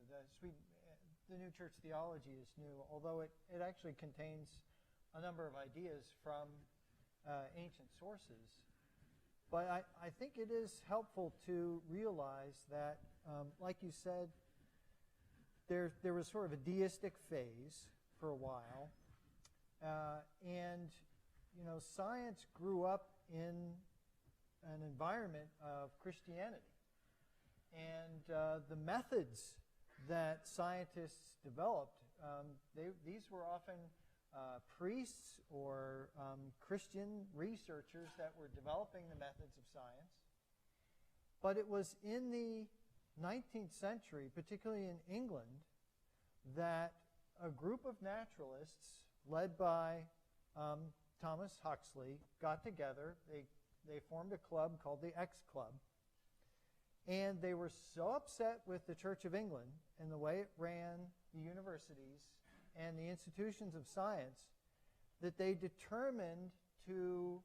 The new church theology is new, although it actually contains a number of ideas from ancient sources. But I think it is helpful to realize that, like you said, there was sort of a deistic phase for a while, and science grew up in an environment of Christianity, and the methods that scientists developed, these were often priests or Christian researchers that were developing the methods of science. But it was in the 19th century, particularly in England, that a group of naturalists led by Thomas Huxley got together. They formed a club called the X Club. And they were so upset with the Church of England and the way it ran the universities and the institutions of science that they determined to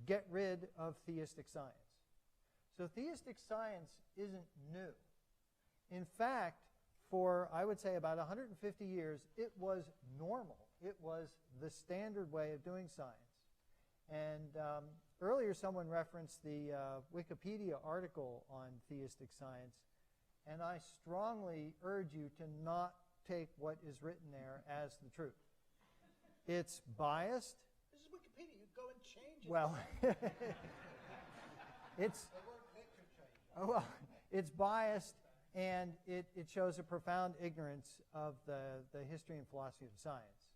get rid of theistic science. So theistic science isn't new. In fact, for, I would say, about 150 years, it was normal. It was the standard way of doing science. And earlier someone referenced the Wikipedia article on theistic science, and I strongly urge you to not take what is written there as the truth. It's biased. This is Wikipedia. You go and change it. Well, it's biased, and it shows a profound ignorance of the history and philosophy of science.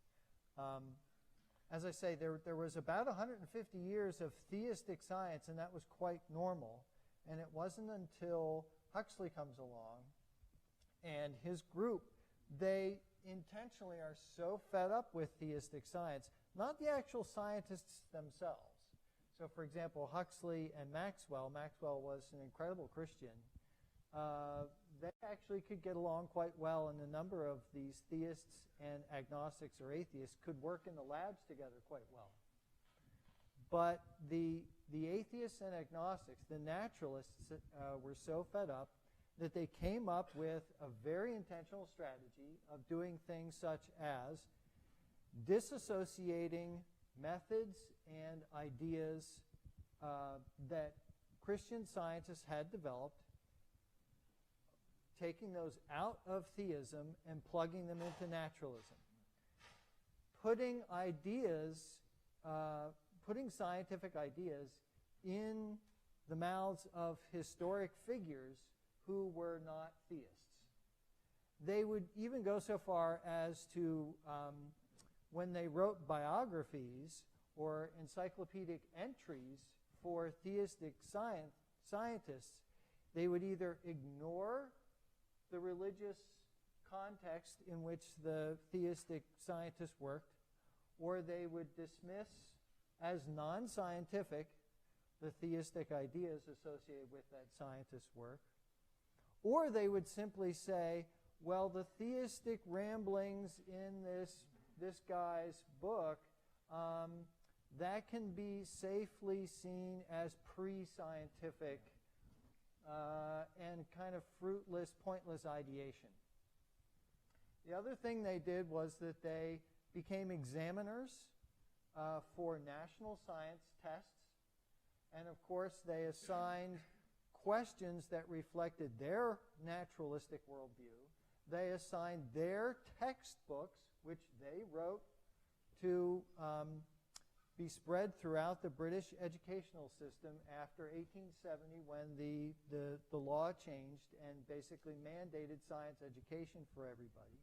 As I say, there was about 150 years of theistic science, and that was quite normal. And it wasn't until Huxley comes along and his group, they intentionally are so fed up with theistic science, not the actual scientists themselves. So, for example, Huxley and Maxwell was an incredible Christian. They actually could get along quite well, and a number of these theists and agnostics or atheists could work in the labs together quite well. But the atheists and agnostics, the naturalists, were so fed up that they came up with a very intentional strategy of doing things such as disassociating methods and ideas that Christian scientists had developed, taking those out of theism and plugging them into naturalism. Putting scientific ideas in the mouths of historic figures who were not theists. They would even go so far as to, when they wrote biographies or encyclopedic entries for theistic scientists, they would either ignore the religious context in which the theistic scientists worked, or they would dismiss as non-scientific the theistic ideas associated with that scientist's work, or they would simply say, well, the theistic ramblings in this guy's book, that can be safely seen as pre-scientific and kind of fruitless, pointless ideation. The other thing they did was that they became examiners for national science tests, and of course they assigned questions that reflected their naturalistic worldview. They assigned their textbooks, which they wrote, to be spread throughout the British educational system after 1870, when the law changed and basically mandated science education for everybody.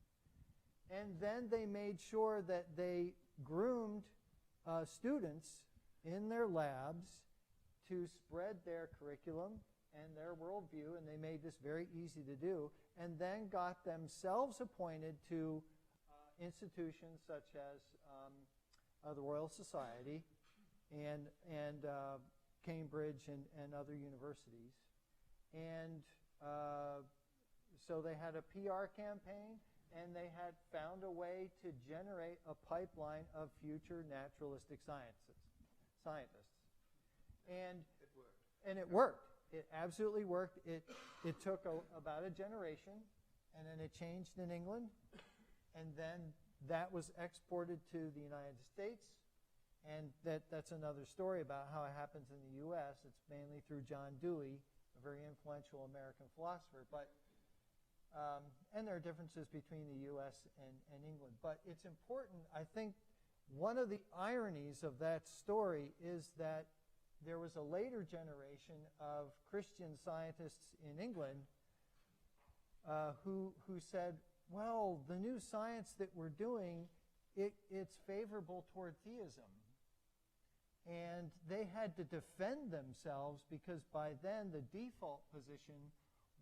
And then they made sure that they groomed students in their labs to spread their curriculum and their worldview, and they made this very easy to do, and then got themselves appointed to institutions such as the Royal Society and Cambridge and other universities. And so they had a PR campaign, and they had found a way to generate a pipeline of future naturalistic scientists. And it worked. And it worked. It absolutely worked. It took about a generation, and then it changed in England, and then that was exported to the United States, and that's another story about how it happens in the U.S. It's mainly through John Dewey, a very influential American philosopher. But and there are differences between the U.S. and England. But it's important, I think, one of the ironies of that story is that there was a later generation of Christian scientists in England who said, well, the new science that we're doing, it's favorable toward theism. And they had to defend themselves because by then the default position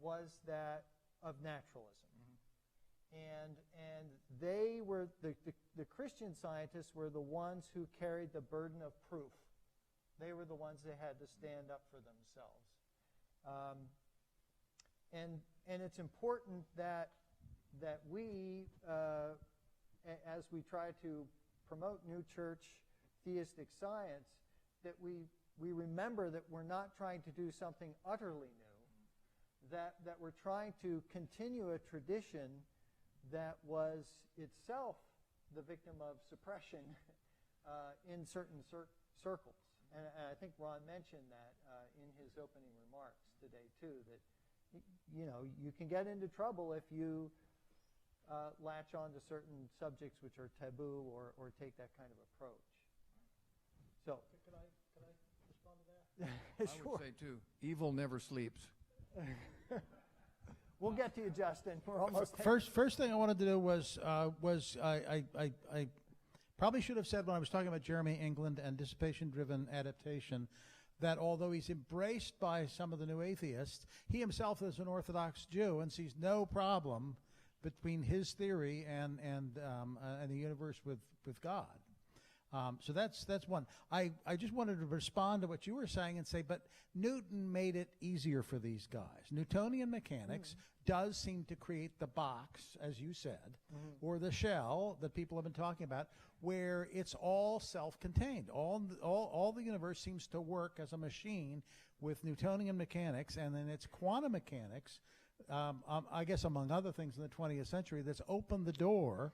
was that of naturalism. Mm-hmm. And they were, the Christian scientists were the ones who carried the burden of proof. They were the ones that had to stand up for themselves. And it's important that we, as we try to promote New Church theistic science, that we remember that we're not trying to do something utterly new, that we're trying to continue a tradition that was itself the victim of suppression in certain circles. And I think Ron mentioned that in his opening remarks today too, that you can get into trouble if you latch on to certain subjects which are taboo or take that kind of approach. So, could I respond to that? I Sure. would say too, evil never sleeps. We'll get to you, Justin. We're almost First thing I wanted to do was I probably should have said when I was talking about Jeremy England and dissipation-driven adaptation that although he's embraced by some of the new atheists, he himself is an Orthodox Jew and sees no problem between his theory and the universe with God. So that's one. I just wanted to respond to what you were saying and say, but Newton made it easier for these guys. Newtonian mechanics does seem to create the box, as you said, or the shell that people have been talking about, where it's all self-contained. All the universe seems to work as a machine with Newtonian mechanics, and then it's quantum mechanics, I guess among other things in the 20th century, that's opened the door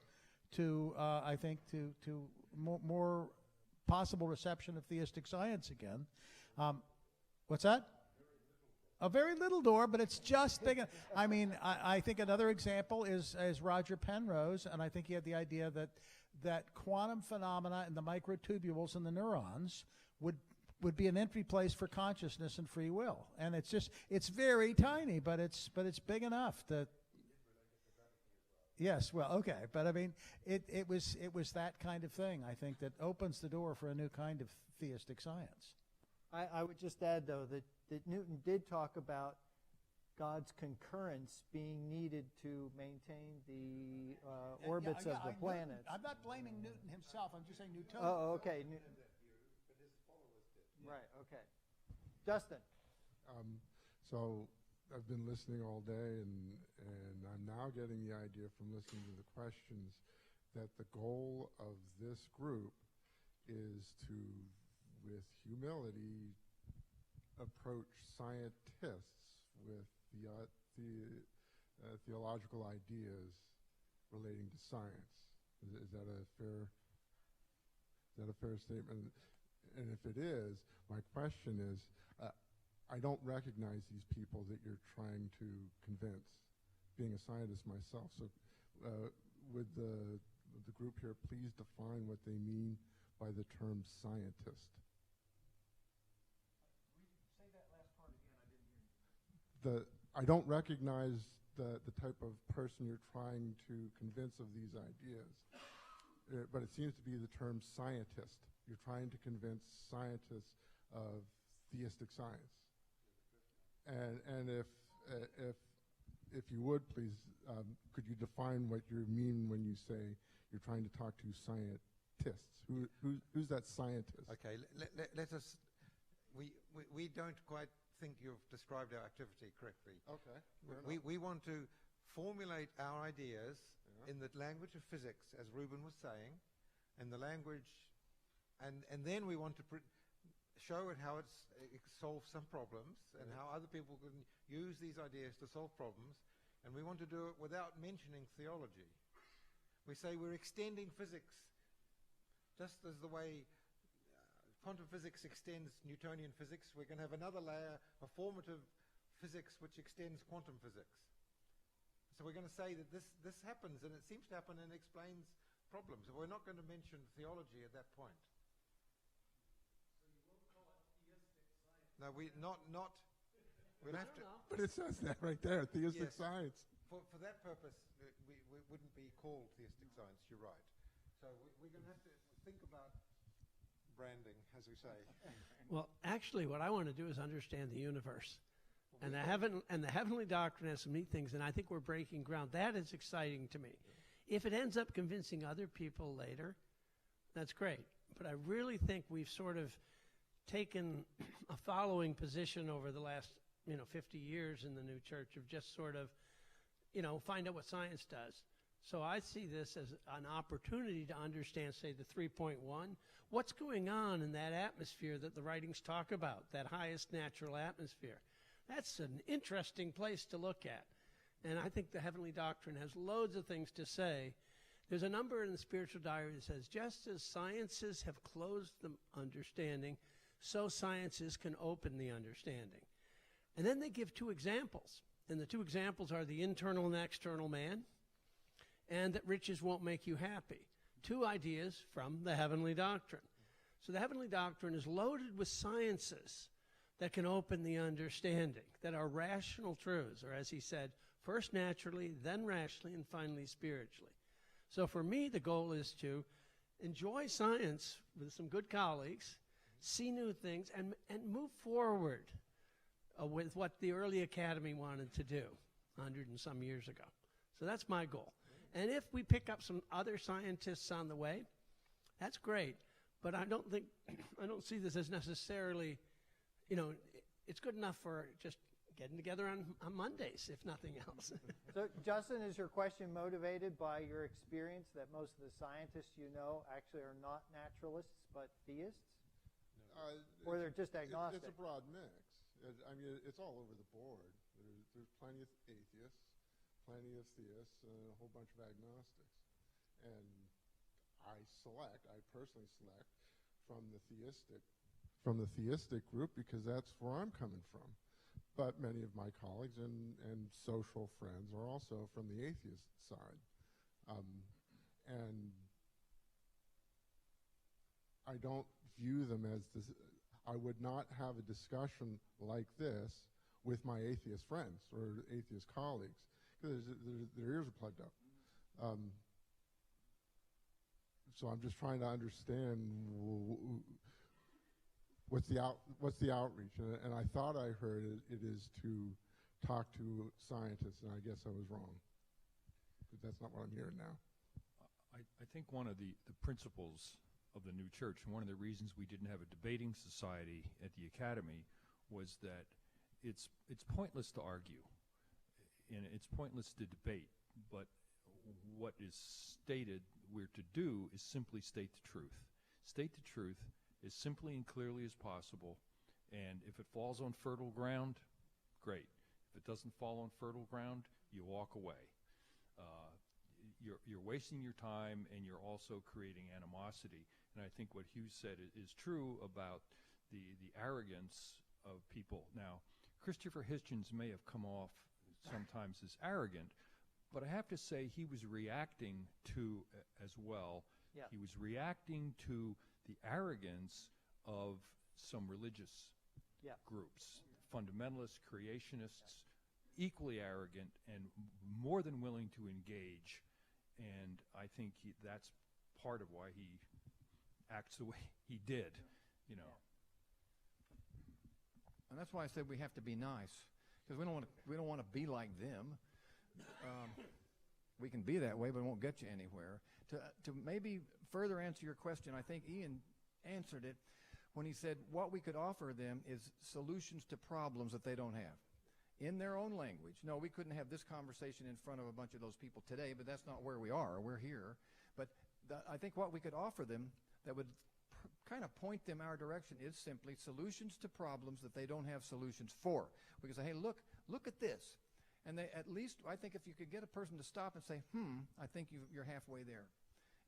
to, I think, to more possible reception of theistic science again. What's that? A very little door, but it's just big. I mean, I think another example is Roger Penrose, and I think he had the idea that quantum phenomena in the microtubules in the neurons would be an entry place for consciousness and free will. And it's very tiny, but it's big enough that. Yes, well, okay, but I mean, it was that kind of thing, I think, that opens the door for a new kind of theistic science. I would just add, though, that Newton did talk about God's concurrence being needed to maintain the orbits of the planets. I'm not blaming Newton himself. I'm just saying Newton. Oh, okay. Right, okay. Justin. So I've been listening all day, and I'm now getting the idea from listening to the questions that the goal of this group is to, with humility, approach scientists with theological ideas relating to science. Is that a fair statement? And if it is, my question is, I don't recognize these people that you're trying to convince, being a scientist myself. So would the group here please define what they mean by the term scientist? Say that last part again, I didn't hear you. I don't recognize the type of person you're trying to convince of these ideas, but it seems to be the term scientist. You're trying to convince scientists of theistic science. And if you would, please, could you define what you mean when you say you're trying to talk to scientists? Who's that scientist? Okay, let us. We don't quite think you've described our activity correctly. Okay. We want to formulate our ideas in the language of physics, as Ruben was saying, and the language, and then we want to show it how it solves some problems and how other people can use these ideas to solve problems. And we want to do it without mentioning theology. We say we're extending physics, just as the way quantum physics extends Newtonian physics. We're going to have another layer of formative physics which extends quantum physics. So we're going to say that this happens, and it seems to happen, and explains problems. We're not going to mention theology at that point. No, we'll have to. But it says that right there, theistic science. For that purpose, we wouldn't be called theistic science, you're right. So we're going to have to think about branding, as we say. Well, actually, what I want to do is understand the universe. And the heavenly doctrine has some neat things, and I think we're breaking ground. That is exciting to me. If it ends up convincing other people later, that's great. But I really think we've sort of taken a following position over the last 50 years in the new church of just sort of find out what science does. So I see this as an opportunity to understand, say, the 3.1, what's going on in that atmosphere that the writings talk about, that highest natural atmosphere. That's an interesting place to look at. And I think the heavenly doctrine has loads of things to say. There's a number in the spiritual diary that says, just as sciences have closed the understanding, so sciences can open the understanding. And then they give two examples. And the two examples are the internal and external man, and that riches won't make you happy. Two ideas from the heavenly doctrine. So the heavenly doctrine is loaded with sciences that can open the understanding, that are rational truths, or as he said, first naturally, then rationally, and finally spiritually. So for me, the goal is to enjoy science with some good colleagues see new things, and move forward with what the early academy wanted to do 100 and some years ago. So that's my goal. And if we pick up some other scientists on the way, that's great. But I don't see this as necessarily, it's good enough for just getting together on Mondays, if nothing else. So, Justin, is your question motivated by your experience that most of the scientists you know actually are not naturalists but theists? Or they're just agnostic? It's a broad mix. It's all over the board. There's plenty of atheists, plenty of theists, and a whole bunch of agnostics. And I personally select from the theistic group because that's where I'm coming from. But many of my colleagues and social friends are also from the atheist side. And I don't view them as this. I would not have a discussion like this with my atheist friends or atheist colleagues because their ears are plugged up. So I'm just trying to understand what's the outreach, and I thought I heard it is to talk to scientists, and I guess I was wrong. But that's not what I'm hearing now. I think one of the principles of the new church, and one of the reasons we didn't have a debating society at the academy, was that it's pointless to argue, and it's pointless to debate, but what is stated we're to do is simply state the truth. State the truth as simply and clearly as possible, and if it falls on fertile ground, great. If it doesn't fall on fertile ground, you walk away. You're wasting your time, and you're also creating animosity. And I think what Hugh said is true about the arrogance of people. Now, Christopher Hitchens may have come off sometimes as arrogant, but I have to say he was reacting to, as well, he was reacting to the arrogance of some religious groups, fundamentalists, creationists, equally arrogant and more than willing to engage. And I think that's part of why he acts the way he did, And that's why I said we have to be nice, because we don't want to be like them. We can be that way, but it won't get you anywhere. To maybe further answer your question, I think Ian answered it when he said what we could offer them is solutions to problems that they don't have in their own language. No, we couldn't have this conversation in front of a bunch of those people today, but that's not where we are. We're here. But I think what we could offer them that would kind of point them our direction is simply solutions to problems that they don't have solutions for. We can say, hey, look at this. And they, at least, I think if you could get a person to stop and say, I think you're halfway there.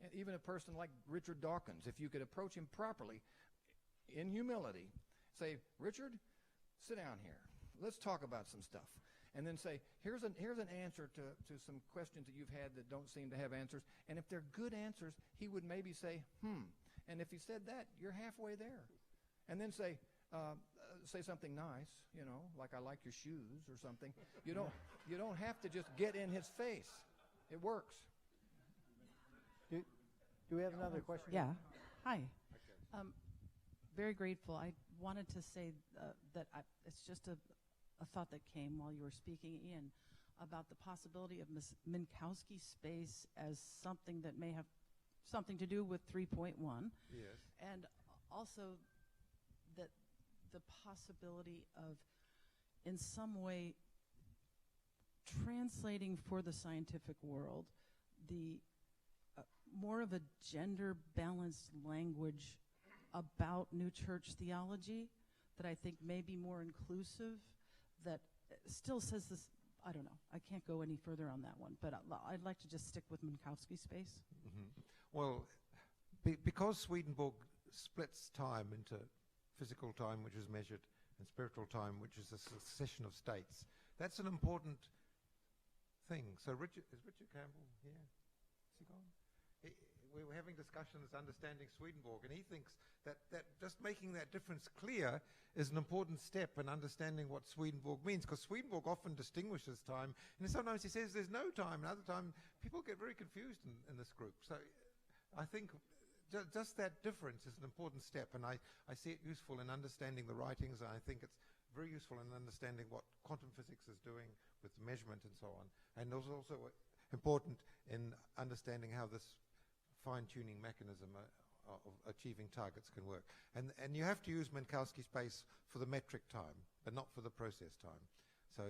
And even a person like Richard Dawkins, if you could approach him properly, in humility, say, Richard, sit down here. Let's talk about some stuff. And then say, here's an answer to some questions that you've had that don't seem to have answers. And if they're good answers, he would maybe say, And if he said that, you're halfway there. And then say something nice, like I like your shoes or something. You don't have to just get in his face. It works. Do we have another question? Yeah. Hi. Very grateful. I wanted to say that it's just a thought that came while you were speaking, Ian, about the possibility of Minkowski space as something that may have something to do with 3.1. Yes. And also that the possibility of, in some way, translating for the scientific world the more of a gender-balanced language about New Church theology that I think may be more inclusive, that still says this. I don't know. I can't go any further on that one, but I'd like to just stick with Minkowski space. Mm-hmm. Well, because Swedenborg splits time into physical time, which is measured, and spiritual time, which is a succession of states, that's an important thing. So is Richard Campbell here? Is he gone? We were having discussions understanding Swedenborg, and he thinks that just making that difference clear is an important step in understanding what Swedenborg means, because Swedenborg often distinguishes time, and sometimes he says there's no time, and other time people get very confused in this group. So I think just that difference is an important step, and I see it useful in understanding the writings, and I think it's very useful in understanding what quantum physics is doing with measurement and so on. And it's also important in understanding how this fine-tuning mechanism of achieving targets can work. And you have to use Minkowski space for the metric time, but not for the process time. So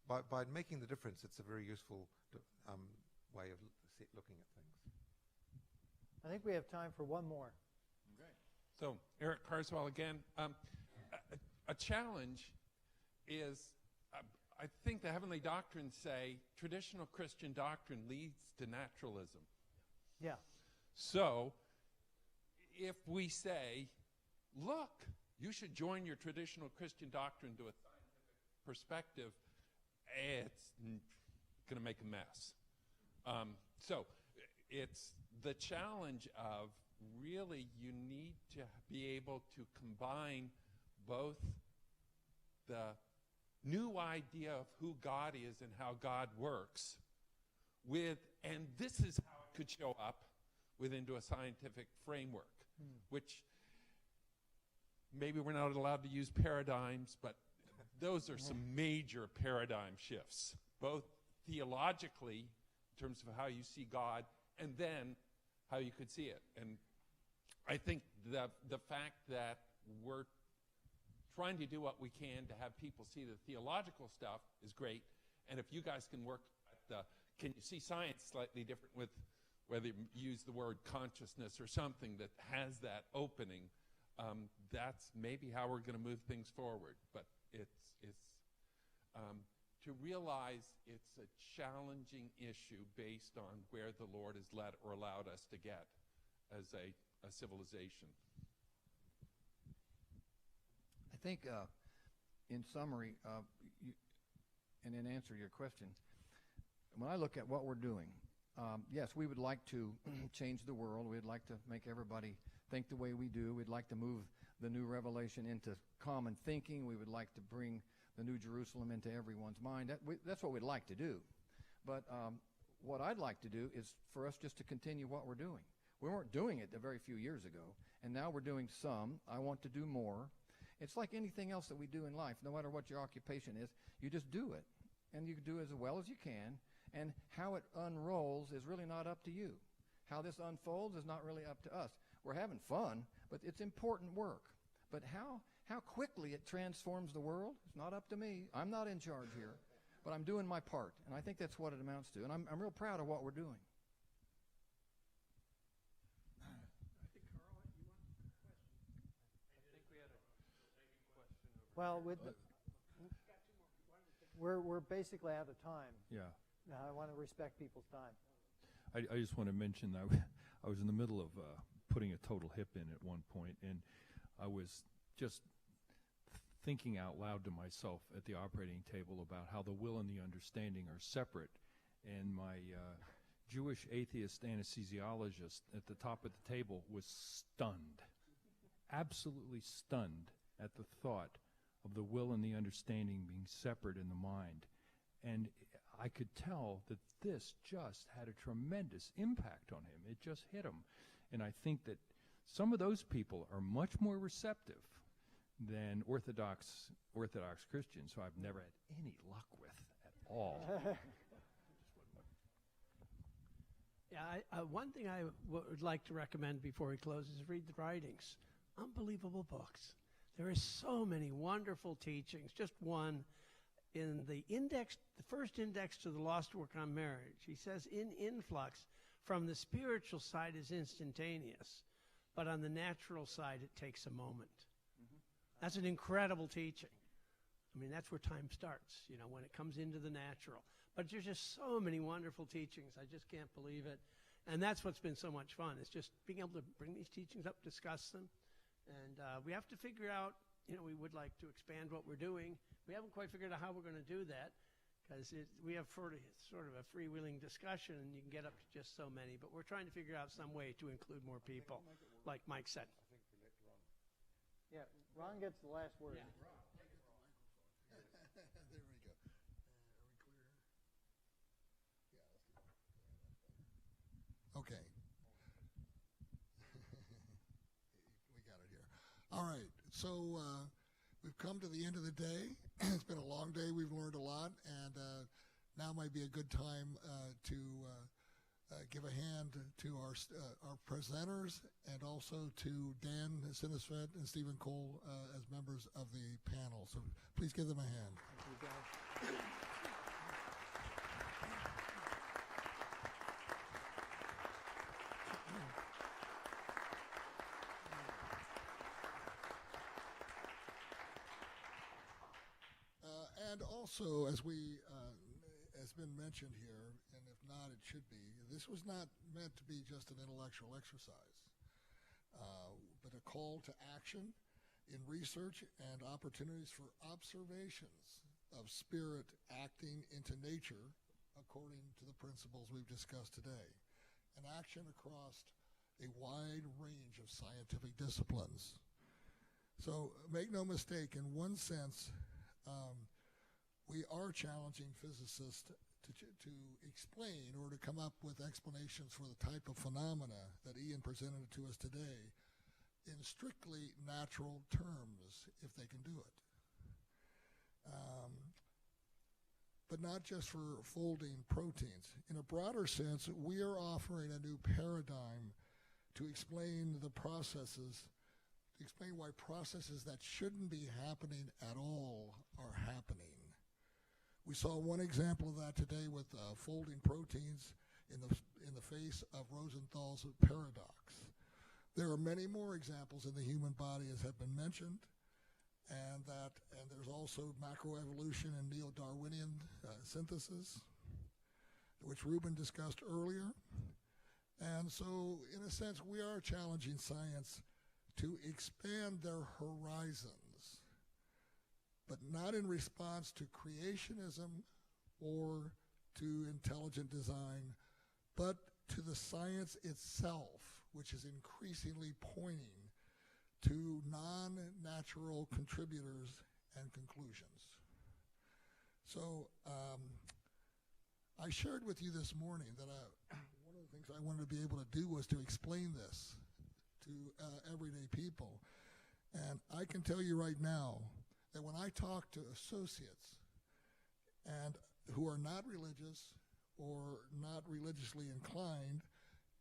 by making the difference, it's a very useful way of looking at things. I think we have time for one more. Okay. So, Eric Carswell again. A challenge is, I think the heavenly doctrines say traditional Christian doctrine leads to naturalism. Yeah. So, if we say, look, you should join your traditional Christian doctrine to a scientific perspective, it's going to make a mess. So, it's the challenge of really you need to be able to combine both the new idea of who God is and how God works with, and this is how it could show up within a scientific framework, which maybe we're not allowed to use paradigms, but those are some major paradigm shifts, both theologically in terms of how you see God and then how you could see it. And I think the fact that we're trying to do what we can to have people see the theological stuff is great. And if you guys can work at can you see science slightly different with whether you use the word consciousness or something that has that opening, that's maybe how we're going to move things forward. But it's to realize it's a challenging issue based on where the Lord has led or allowed us to get as a civilization. I think, in summary, and in answer to your question, when I look at what we're doing, yes, we would like to change the world. We'd like to make everybody think the way we do. We'd like to move the new revelation into common thinking. We would like to bring the New Jerusalem into everyone's mind. That's what we'd like to do. But what I'd like to do is for us just to continue what we're doing. We weren't doing it a very few years ago, and now we're doing some. I want to do more. It's like anything else that we do in life. No matter what your occupation is, you just do it. And you do as well as you can. And how it unrolls is really not up to you. How this unfolds is not really up to us. We're having fun, but it's important work. But how quickly it transforms the world, it's not up to me. I'm not in charge here. But I'm doing my part. And I think that's what it amounts to. And I'm real proud of what we're doing. Well, we're basically out of time. Yeah. I want to respect people's time. I just want to mention I was in the middle of putting a total hip in at one point, and I was just thinking out loud to myself at the operating table about how the will and the understanding are separate, and my Jewish atheist anesthesiologist at the top of the table was stunned, absolutely stunned at the thought of the will and the understanding being separate in the mind. And I could tell that this just had a tremendous impact on him. It just hit him. And I think that some of those people are much more receptive than Orthodox Christians, who I've never had any luck with at all. Yeah, one thing I would like to recommend before we close is read the writings. Unbelievable books. There are so many wonderful teachings. Just one in the index, the first index to the Lost Work on Marriage. He says, in influx, from the spiritual side is instantaneous, but on the natural side it takes a moment. Mm-hmm. That's an incredible teaching. I mean, that's where time starts, when it comes into the natural. But there's just so many wonderful teachings. I just can't believe it. And that's what's been so much fun, is just being able to bring these teachings up, discuss them. And we have to figure out, we would like to expand what we're doing. We haven't quite figured out how we're going to do that, because we have sort of a freewheeling discussion, and you can get up to just so many. But we're trying to figure out some way to include more people, like Mike said. Yeah, Ron gets the last word. Yeah. Ron, take the microphone. There we go. Are we clear here? Yeah, let's get on. Okay. So we've come to the end of the day. It's been a long day. We've learned a lot, and now might be a good time to give a hand to our presenters and also to Dan Synnestvedt and Stephen Cole as members of the panel. So please give them a hand. Thank you, guys. And also, as has been mentioned here, and if not, it should be, this was not meant to be just an intellectual exercise, but a call to action in research and opportunities for observations of spirit acting into nature according to the principles we've discussed today, and action across a wide range of scientific disciplines. So make no mistake, in one sense, we are challenging physicists to explain or to come up with explanations for the type of phenomena that Ian presented to us today in strictly natural terms, if they can do it. But not just for folding proteins. In a broader sense, we are offering a new paradigm to explain the processes, to explain why processes that shouldn't be happening at all are happening. We saw one example of that today with folding proteins in the face of Rosenthal's paradox. There are many more examples in the human body, as have been mentioned, and there's also macroevolution and neo-Darwinian synthesis, which Ruben discussed earlier. And so, in a sense, we are challenging science to expand their horizons, but not in response to creationism or to intelligent design, but to the science itself, which is increasingly pointing to non-natural contributors and conclusions. So I shared with you this morning that one of the things I wanted to be able to do was to explain this to everyday people. And I can tell you right now that when I talk to associates and who are not religious or not religiously inclined,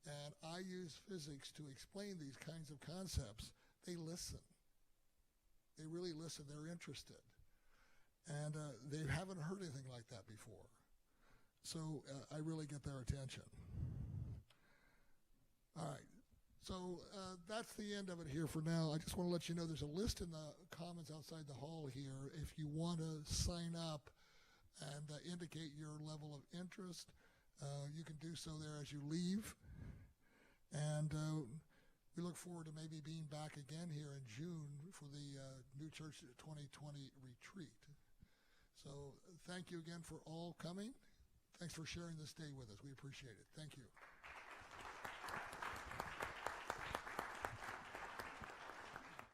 and I use physics to explain these kinds of concepts, they listen. They really listen. They're interested. And they haven't heard anything like that before. So I really get their attention. All right. So that's the end of it here for now. I just want to let you know there's a list in the comments outside the hall here. If you want to sign up and indicate your level of interest, you can do so there as you leave. And we look forward to maybe being back again here in June for the New Church 2020 retreat. So thank you again for all coming. Thanks for sharing this day with us. We appreciate it. Thank you.